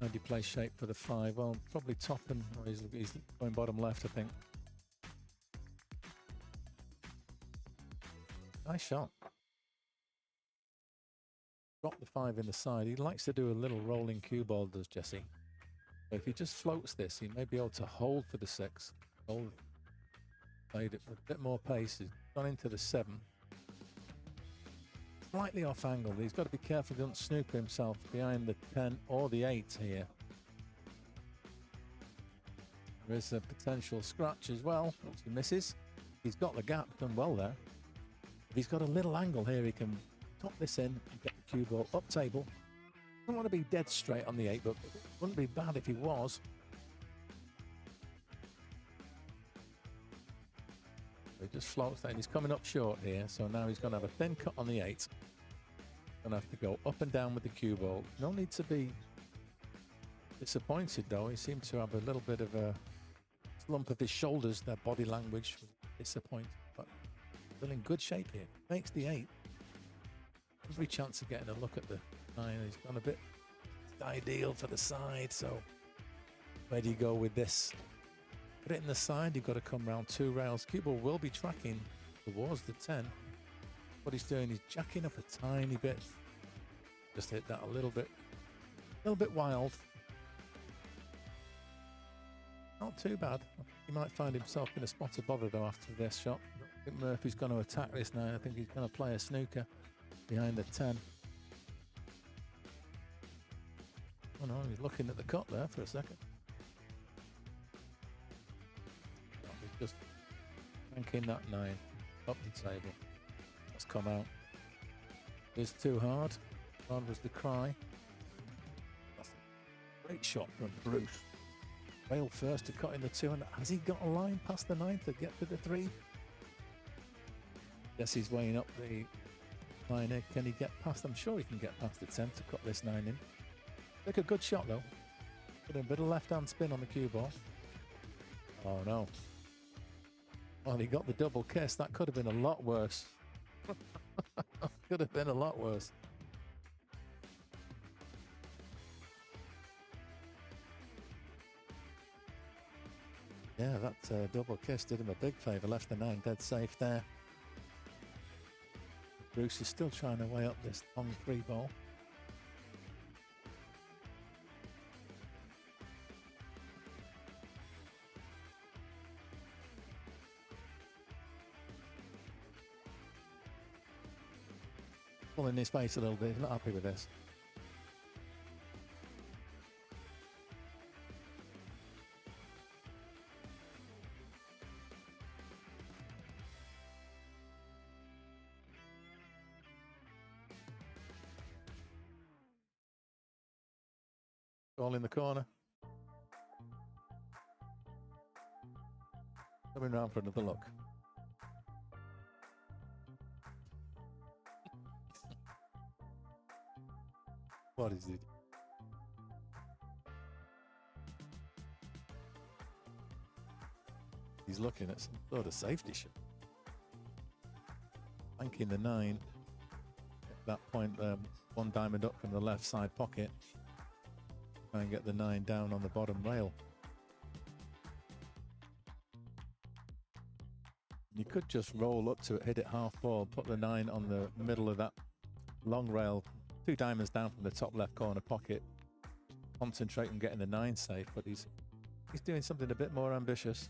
How do you play shape for the 5? Well, probably top and he's going bottom left, I think. Nice shot. Drop the 5 in the side. He likes to do a little rolling cue ball, does Jesse. So if he just floats this, he may be able to hold for the 6. Played it with a bit more pace. He's gone into the 7. Slightly off angle. He's got to be careful he doesn't snooker himself behind the 10 or the 8 here. There is a potential scratch as well, which he misses. He's got the gap, done well there. If he's got a little angle here, he can top this in and get the cue ball up table. Doesn't want to be dead straight on the 8, but it wouldn't be bad if he was. He just floats that, and he's coming up short here, so now he's going to have a thin cut on the 8. Going to have to go up and down with the cue ball. No need to be disappointed though. He seemed to have a little bit of a slump of his shoulders. Their body language was disappointing, but Still in good shape here. Makes the 8. Every chance of getting a look at the 9. He's gone a bit ideal for the side, so where do you go with this? Put it in the side, you've got to come round 2 rails. Cue ball will be tracking towards the 10. What he's doing, he's jacking up a tiny bit. Just hit that a little bit wild. Not too bad. He might find himself in a spot of bother though after this shot. I think Murphy's going to attack this now. I think he's going to play a snooker behind the 10. Oh no, he's looking at the cut there for a second. Oh, he's just banking that 9 up the table. That's come out. It's too hard. Hard was the cry. That's a great shot from Bruce. Rail first to cut in the 2, and has he got a line past the 9 to get to the 3? Yes, he's weighing up the line. Can he get past? I'm sure he can get past the 10 to cut this 9 in. Take a good shot though. Put a bit of left-hand spin on the cue ball. Oh no. Well, he got the double kiss. That could have been a lot worse. Could have been a lot worse. Yeah, that double kiss did him a big favour. Left the 9 dead safe there. Bruce is still trying to weigh up this long 3 ball. Pulling his face a little bit. He's not happy with this. Ball in the corner. Coming round for another look. What is it? He's looking at some sort of safety shot. Banking the 9. At that point, 1 diamond up from the left side pocket. Try and get the 9 down on the bottom rail. You could just roll up to it, hit it half ball, put the 9 on the middle of that long rail. 2 diamonds down from the top left corner pocket. Concentrate on getting the 9 safe, but he's doing something a bit more ambitious.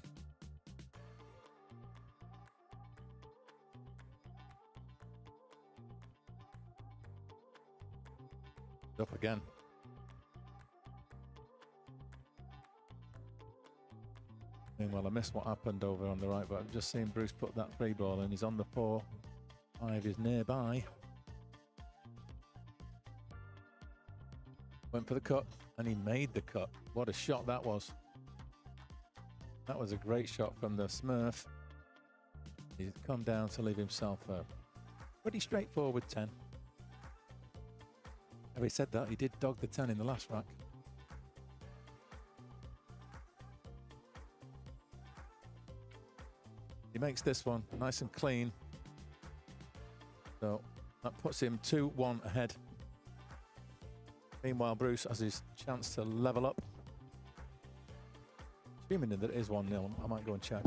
Up again. Meanwhile, I missed what happened over on the right, but I've just seen Bruce put that 3 ball and he's on the 4. 5 is nearby. Went for the cut, and he made the cut. What a shot that was. That was a great shot from the Smurf. He's come down to leave himself a pretty straightforward 10. Having said that, he did dog the 10 in the last rack. He makes this one nice and clean. So that puts him 2-1 ahead. Meanwhile, Bruce has his chance to level up. Assuming that it is 1-0, I might go and check.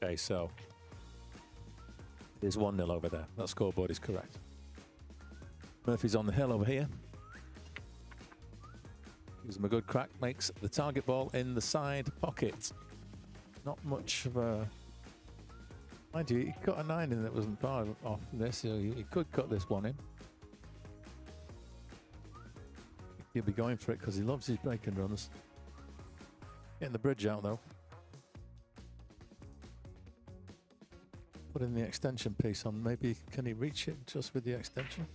Okay, so There's 1-0 over there. That scoreboard is correct. Murphy's on the hill over here. Gives him a good crack. Makes the target ball in the side pocket. Not much of a... Mind you, he cut a 9 in that wasn't far off this, so he could cut this one in. He'll be going for it because he loves his break and runs. Getting the bridge out though. Putting the extension piece on. Maybe can he reach it just with the extension?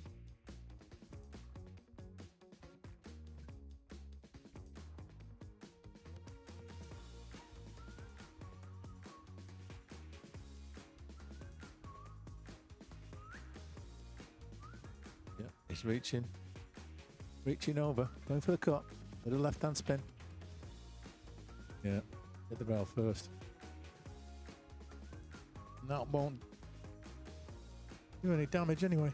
Yeah, he's reaching. Reaching over, going for the cut with a left-hand spin. Yeah, hit the rail first. And that won't do any damage anyway.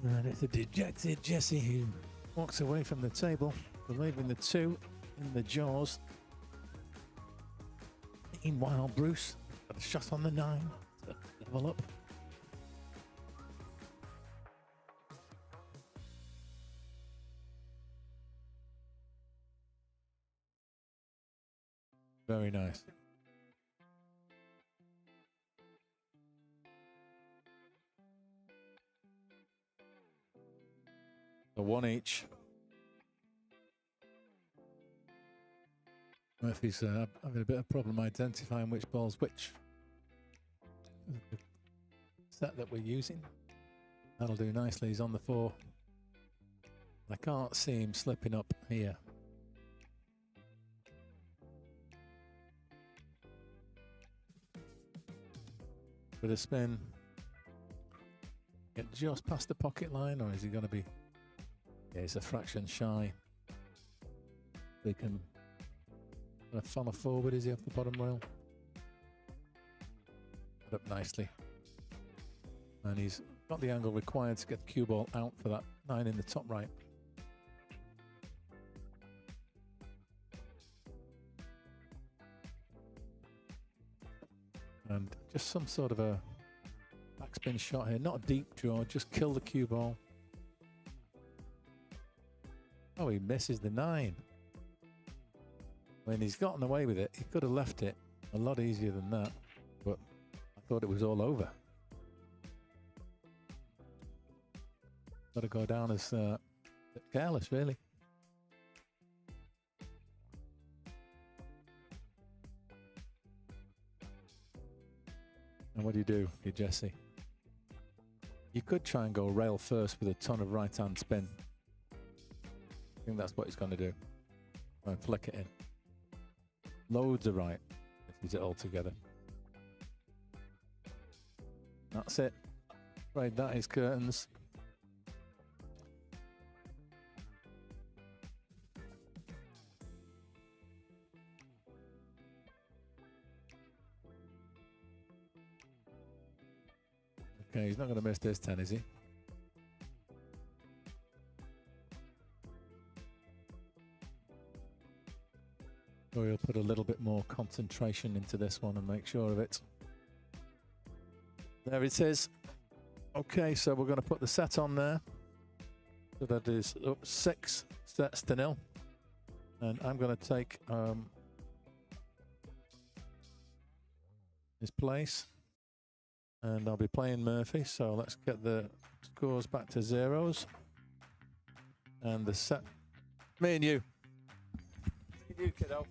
And it's a dejected Jesse who walks away from the table, leaving the 2 in the jaws. Meanwhile, Bruce got a shot on the 9 to level up. Very nice. So 1 each. Murphy's having a bit of problem identifying which ball's which. The set that we're using. That'll do nicely. He's on the 4. I can't see him slipping up here. With a spin. Get just past the pocket line, or is he going to be... Yeah, he's a fraction shy. They can follow forward, is he, off the bottom rail? Put up nicely. And he's got the angle required to get the cue ball out for that 9 in the top right. And just some sort of a backspin shot here. Not a deep draw, just kill the cue ball. Oh, he misses the 9. When he's gotten away with it, he could have left it a lot easier than that, but I thought it was all over. Got to go down as careless, really. And what do? You Jesse? You could try and go rail first with a ton of right-hand spin. I think that's what he's going to do. Try and flick it in. Loads of right. If it all together. That's it. Right, that is curtains. Okay, he's not going to miss this 10, is he? Or he'll put a little bit more concentration into this one and make sure of it. There it is. Okay, so we're going to put the set on there. So that is 6 sets to 0. And I'm going to take his place. And I'll be playing Murphy, so let's get the scores back to zeros. And the set... Me and you. You, kiddo.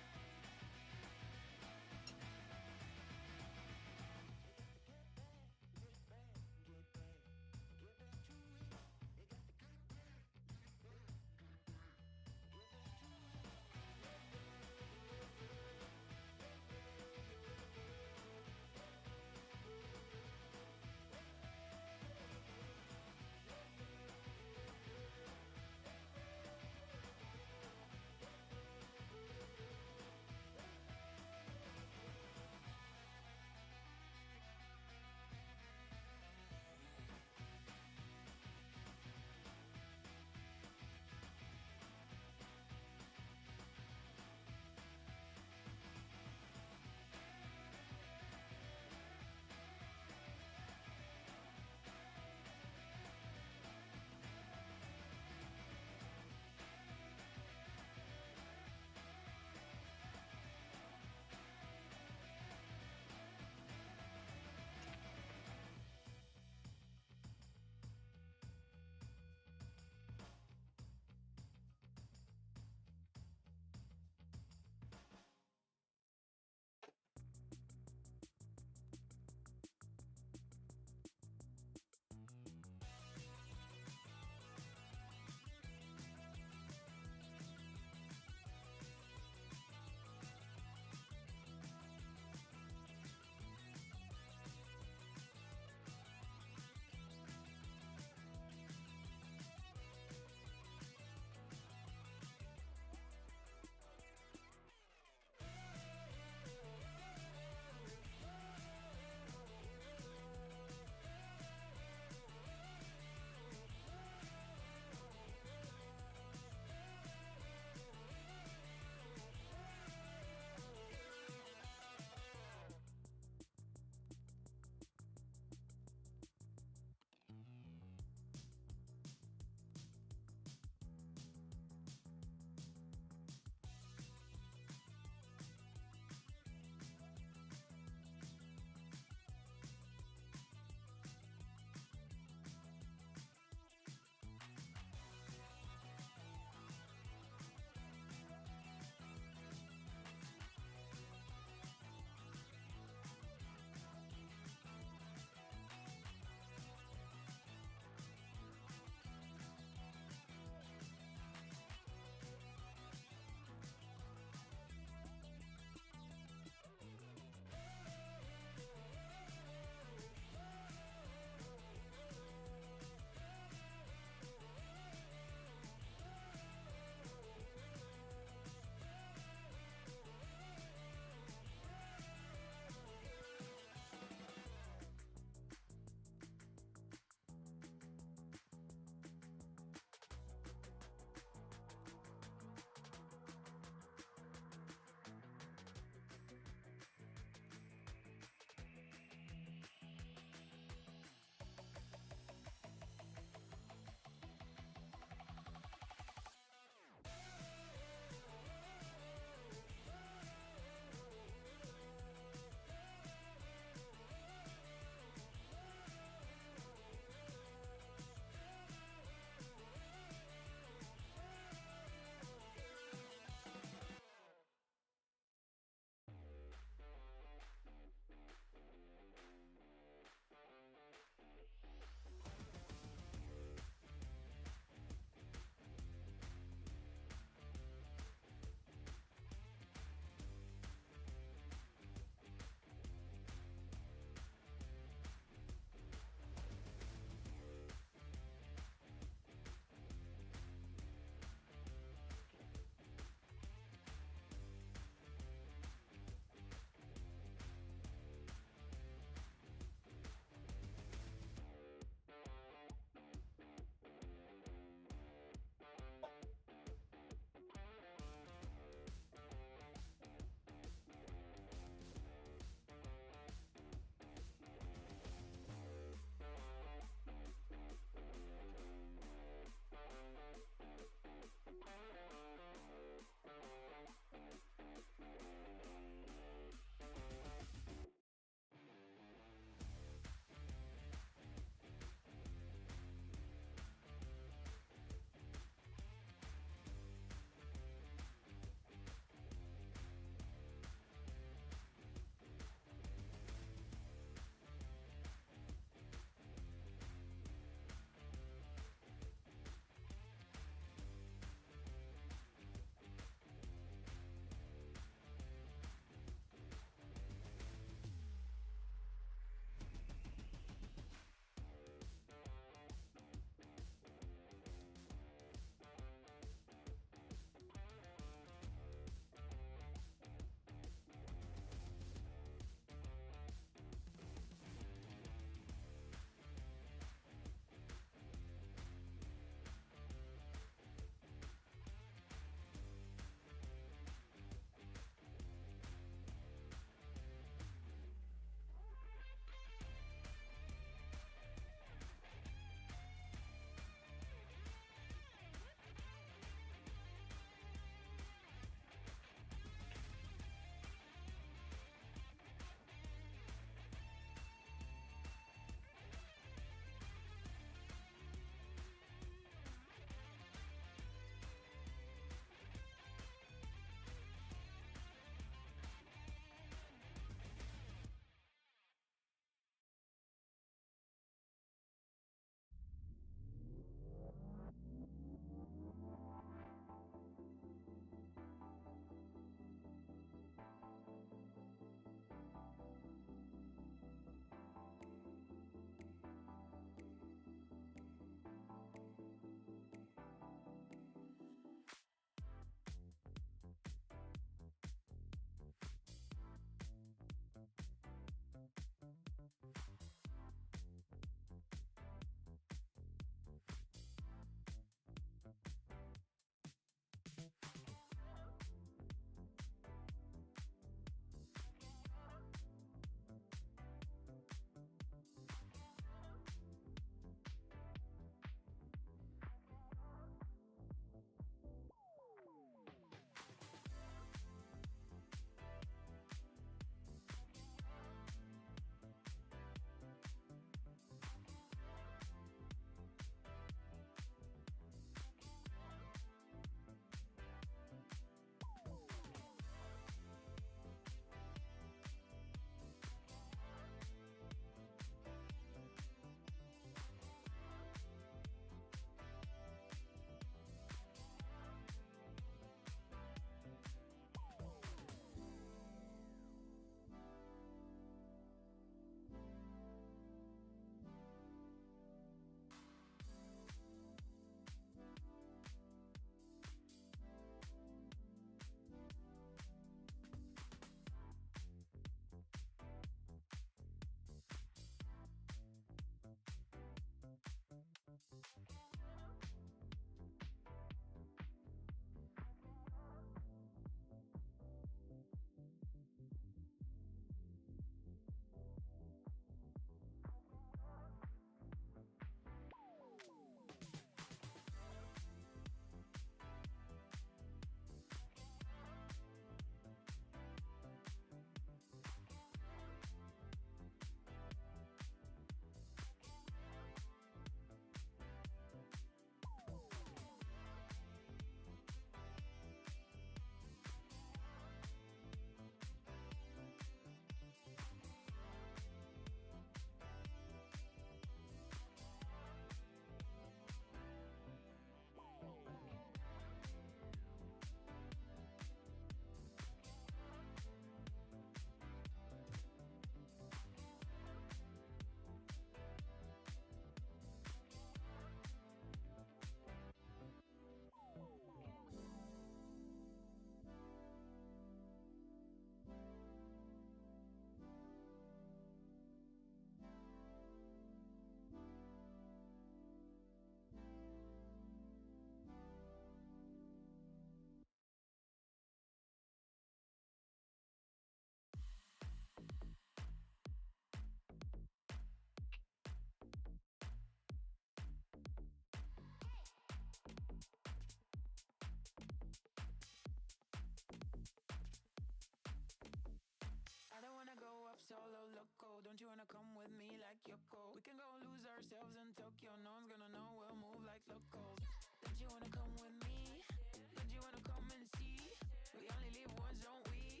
ourselves in Tokyo. No one's gonna know, we'll move like locals. Don't you wanna come with me? Don't you wanna come and see? We only live once, don't we?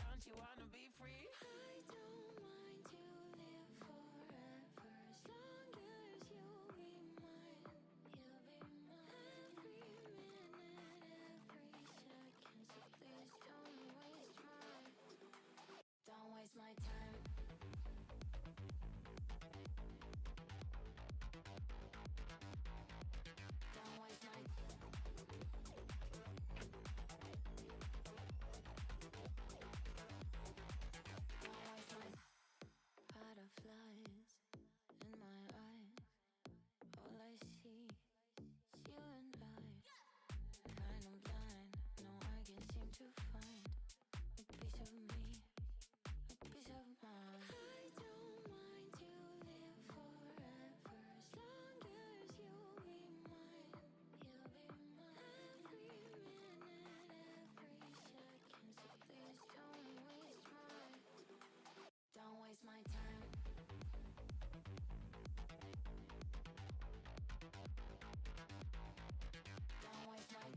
Don't you wanna be free? I don't mind to live forever as long as you'll be mine. You'll be mine. Every minute, every second. So please don't waste my time. Don't waste my butterflies in my eyes. All I see is you and I. Kind of blind, no, I can't seem to find a piece of me, a piece of mine. I don't mind to live forever as long as you'll be mine. You'll be mine. Every minute, every second. So please don't waste my time. Don't waste my I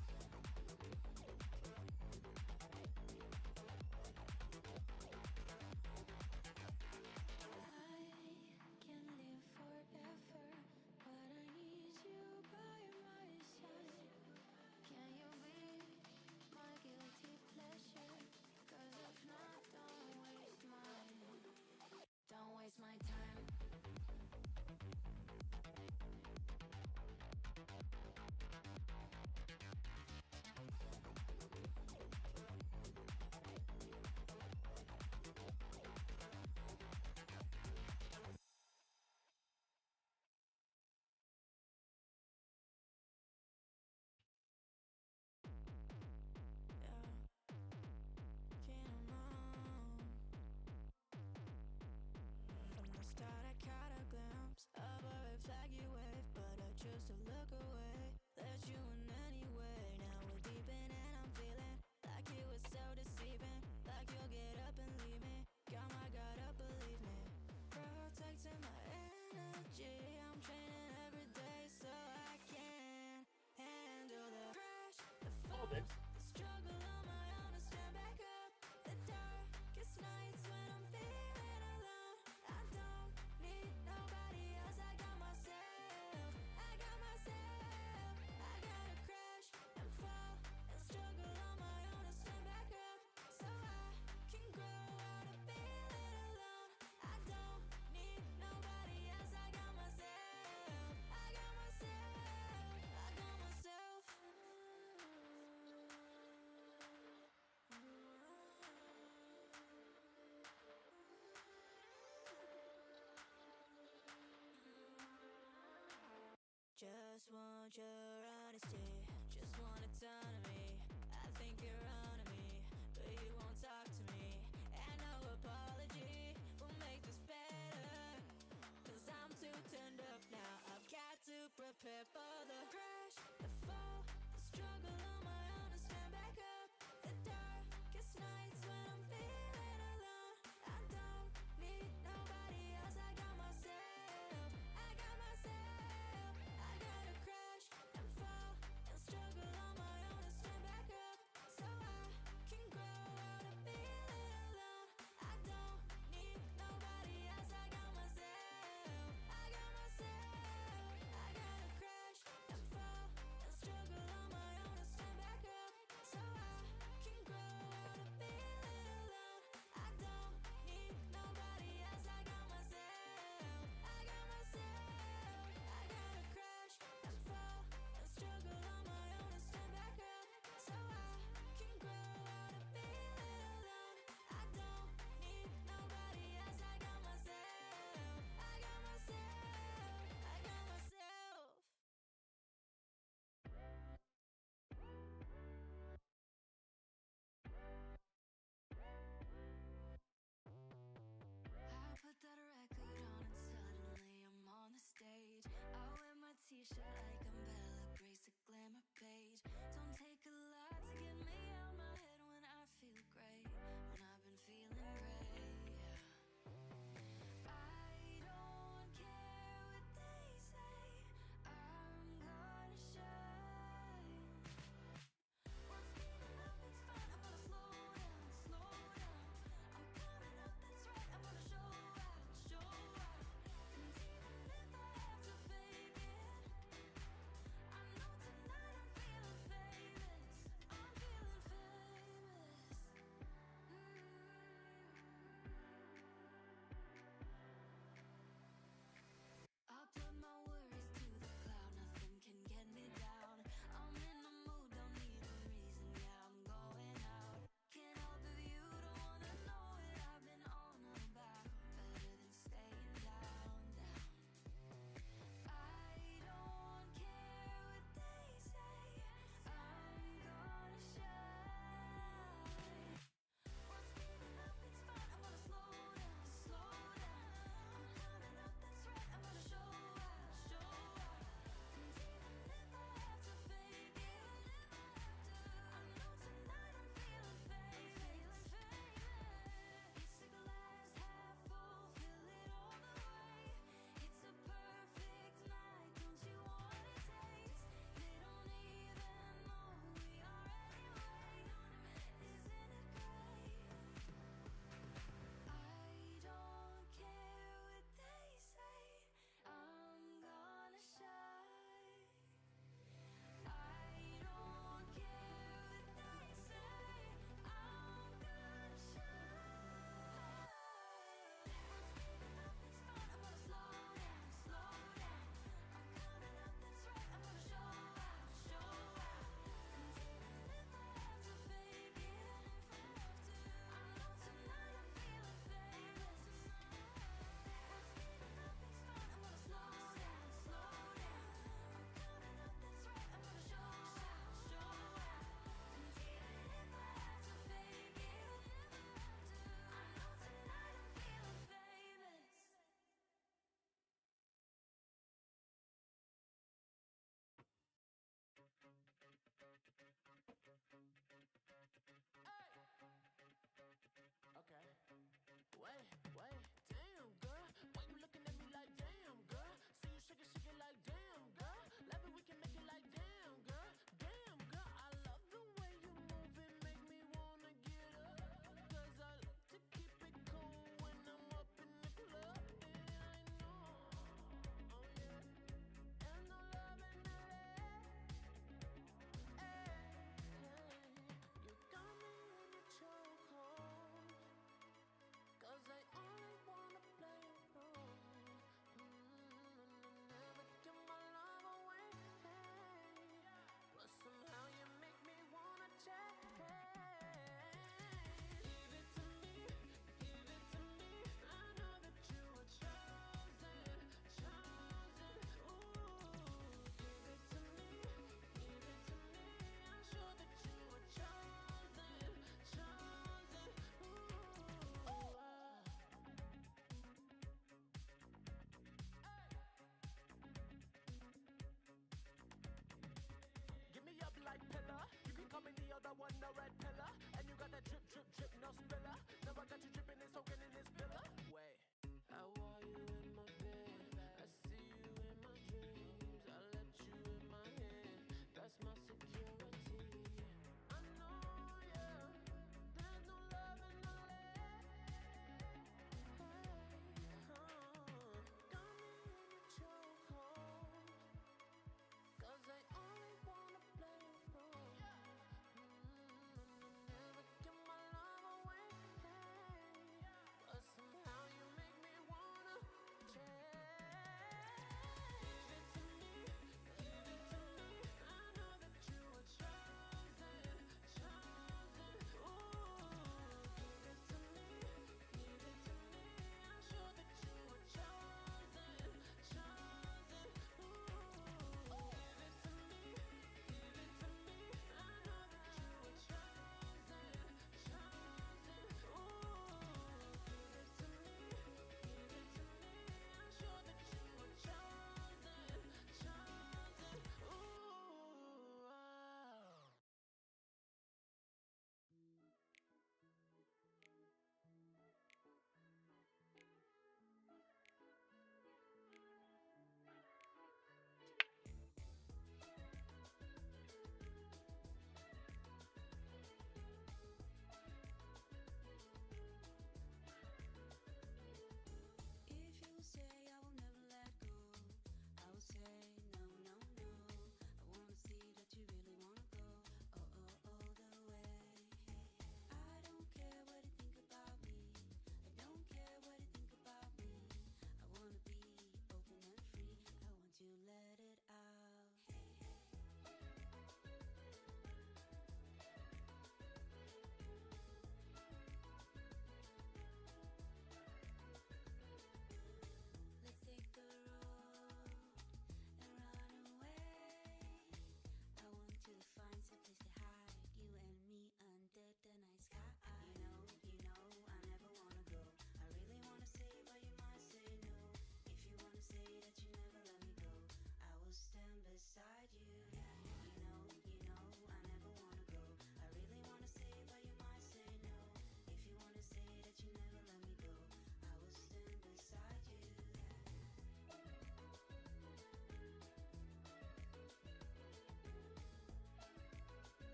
can live forever, but I need you by my side. Can you be my guilty pleasure? 'Cause if not, don't waste my time. Start, I caught a glimpse of a red flaggy wave, but I chose to look away. Let you in anyway. Now we're deep in and I'm feeling like it was so deceiving. Like you'll get up and leave me. Got my guard up, believe me. Protecting my energy. I'm training every day so I can handle the crash, the fall, the struggle on my own to stand back up. The darkest nights when I'm feeling alone. I don't need nobody else. I got myself. I got myself. I gotta crash and fall and struggle on my own to stand back up, so I can grow out of feeling alone. I don't need nobody else. I got myself. I got myself. I got myself. Just want your honesty, just want autonomy. I think you're on to me, but you won't talk to me. And no apology will make this better, 'cause I'm too turned up now. I've got to prepare for the crash, the fall, the struggle on my own to stand back up. The darkest nights when I'm feeling alone. I don't need nobody else. I got myself. I got myself. I gotta crash and fall and struggle on my own to stand back up, so I can grow out of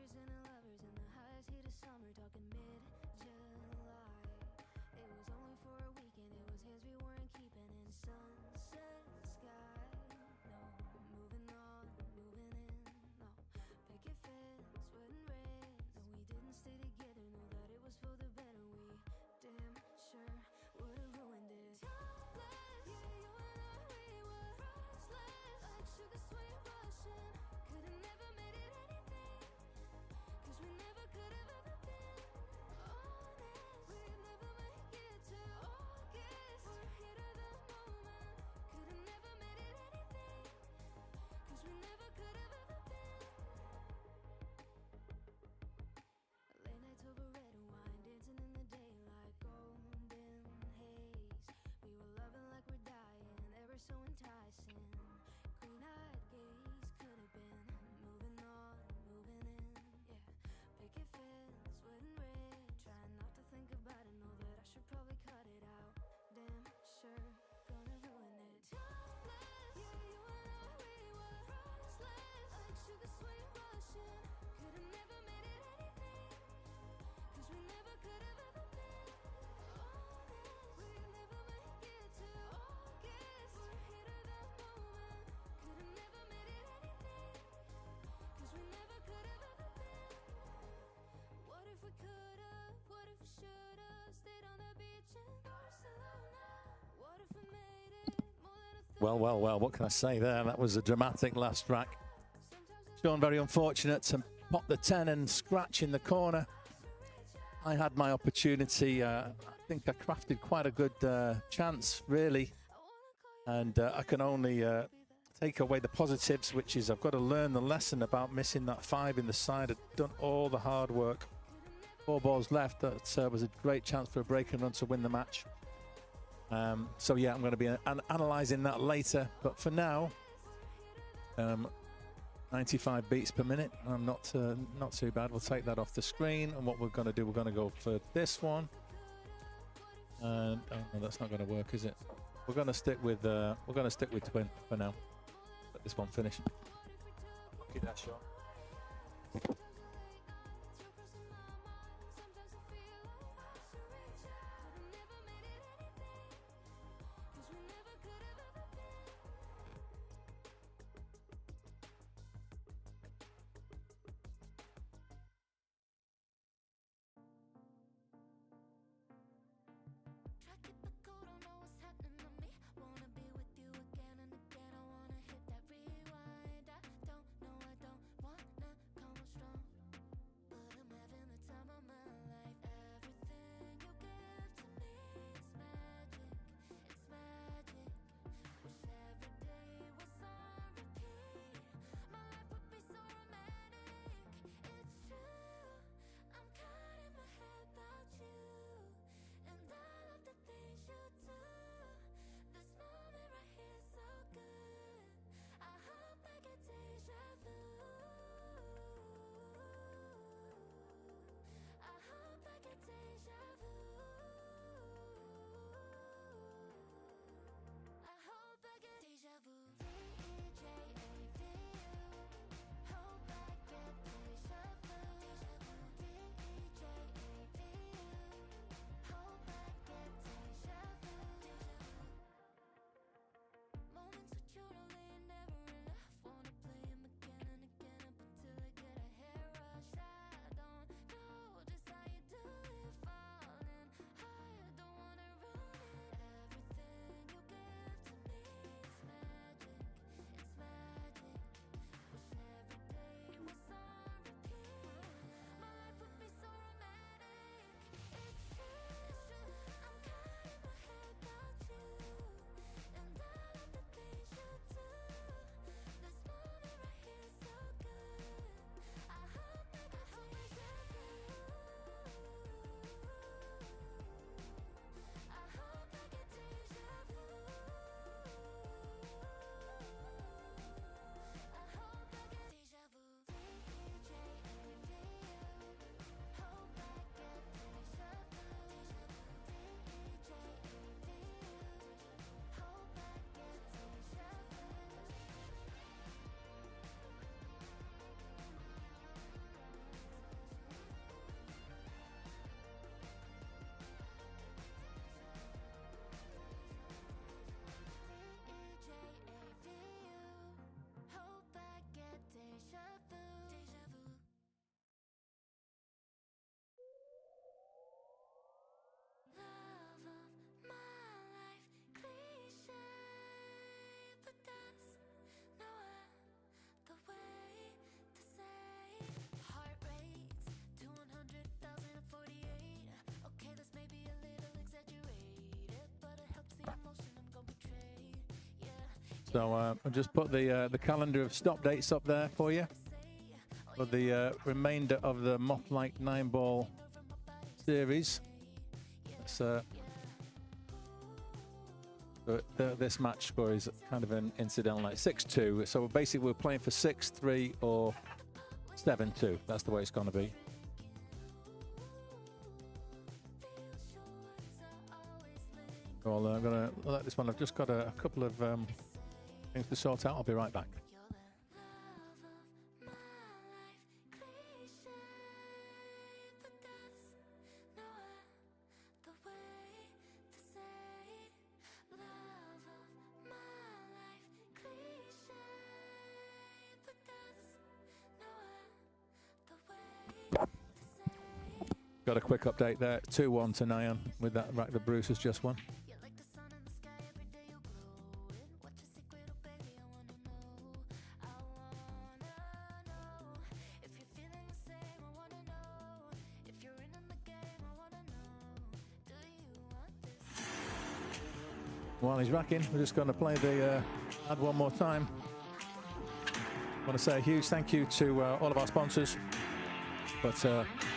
Strangers and lovers in the highest heat of summer, talking mid-July. It was only for a weekend, it was hands we weren't keeping in sunset sky. No, moving on, moving in, no, picket fence, sweating red. No, we didn't stay together, know that it was for the better. We damn sure would've ruined it. Topless, yeah, you and I, we were priceless, like sugar sweet Russian. Could've never made it anything, 'cause we never could've ever been honest. We'd never make it to August. We're here to the moment. Could've never made it anything, 'cause we never could've ever been. Late nights over red wine, dancing in the daylight, golden haze. We were loving like we're dying, ever so enticing. Green-eyed gaze, could've been moving on, moving in, yeah. Picket fence, sweating red, trying not to think about it, know that I should probably cut it out. Damn sure gonna ruin it. Topless, yeah, you and I, we were priceless, like sugar sweet Russian. Could've never made it anything, 'cause we never could've ever been honest. We'd never make it to August. We're here to the moment. Could've never made it anything, 'cause we never could've ever been. What if we could've, what if we should've stayed on the beach in Barcelona? What if we made it more than a third? Well, what can I say there? That was a dramatic last track. Sean, very unfortunate to pop the 10 and scratch in the corner. I had my opportunity. I think I crafted quite a good chance, really. And I can only take away the positives, which is I've got to learn the lesson about missing that 5 in the side. I've done all the hard work. 4 balls left. That was a great chance for a break and run to win the match. So yeah, I'm going to be analysing that later. But for now, 95 beats per minute. I'm not too bad. We'll take that off the screen. And what we're going to do, we're going to go for this one. And oh no, that's not going to work, is it? We're going to stick with twin for now. Let this one finish. Okay, that's short. Typical, don't know what's happening to me. Wanna be with you again and again. I wanna hit that rewind. I don't know, I don't wanna come on strong. So I'll just put the calendar of stop dates up there for you for the remainder of the Moth-like 9-ball series. So this match score is kind of an incidental, like 6-2. So basically we're playing for 6-3 or 7-2. That's the way it's going to be. Well, I'm going to let this one. I've just got a couple of things to sort out. I'll be right back. Got a quick update there. 2-1 to Nyan with that rack that Bruce has just won. While he's racking, we're just going to play the ad one more time. I want to say a huge thank you to all of our sponsors. But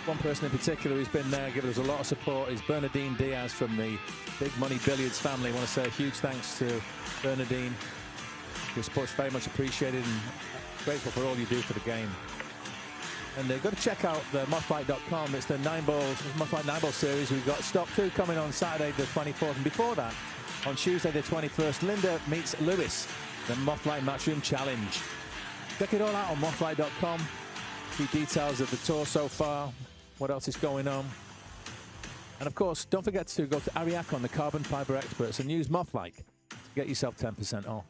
one person in particular who's been there, giving us a lot of support, is Bernadine Diaz from the Big Money Billiards family. I want to say a huge thanks to Bernadine. Your support's very much appreciated and grateful for all you do for the game. And they've got to check out the mothlight.com. It's the Mothlight 9-ball series. We've got Stop 2 coming on Saturday the 24th. And before that, on Tuesday the 21st, Linda meets Lewis, the Mothlight Matchroom Challenge. Check it all out on mothlight.com. See details of the tour so far, what else is going on. And of course, don't forget to go to Ariakon, the carbon fiber experts, and use Mothlight to get yourself 10% off.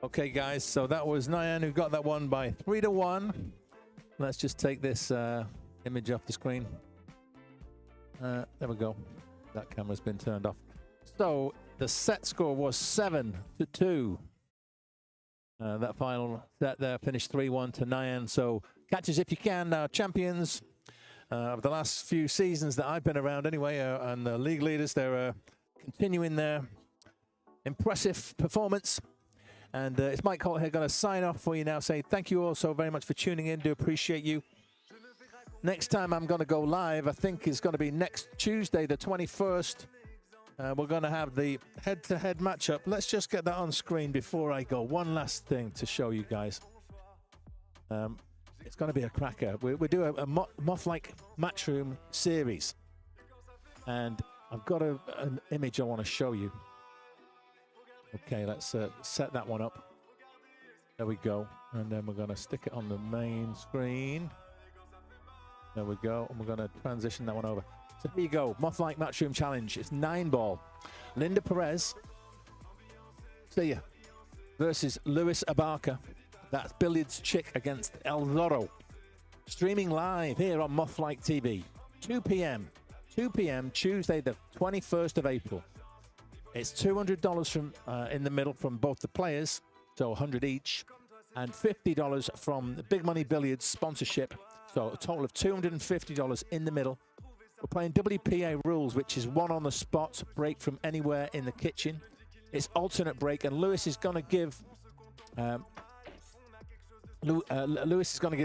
Okay, guys, so that was Nyan who got that one by 3-1. Let's just take this image off the screen. There we go. That camera's been turned off. So the set score was 7-2. That final set there finished 3-1 to Nyan. So Catchusifucan, champions of the last few seasons that I've been around anyway, and the league leaders, they're continuing their impressive performance. And it's Mike Holt here, going to sign off for you now, say thank you all so very much for tuning in. Do appreciate you. Next time I'm going to go live, I think is going to be next Tuesday, the 21st. We're going to have the head-to-head matchup. Let's just get that on screen before I go. One last thing to show you guys. It's going to be a cracker. We do a Moth-like Matchroom series. And I've got an image I want to show you. Okay, let's set that one up. There we go. And then we're going to stick it on the main screen. There we go. And we're going to transition that one over. So here you go. Moth-like Matchroom Challenge. It's 9-ball. Linda Perez. See ya. Versus Luis Abarca. That's Billiards Chick against El Zorro. Streaming live here on Moth-like TV. 2 p.m. 2 p.m. Tuesday, the 21st of April. It's $200 from in the middle from both the players, so 100 each, and $50 from the Big Money Billiards sponsorship, so a total of $250 in the middle. We're playing WPA rules, which is one on the spot, break from anywhere in the kitchen. It's alternate break, and Lewis is going to give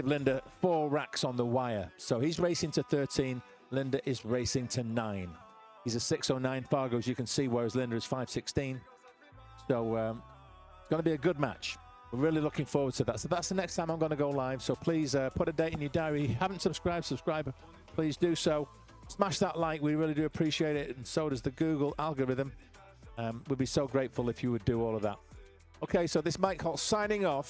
Linda 4 racks on the wire. So he's racing to 13. Linda is racing to 9. He's a 609 Fargo, as you can see, whereas Linda is 516. So it's going to be a good match. We're really looking forward to that. So that's the next time I'm going to go live. So please put a date in your diary. If you haven't subscribe, please do so. Smash that like. We really do appreciate it. And so does the Google algorithm. We'd be so grateful if you would do all of that. Okay, so this Mike Holt signing off.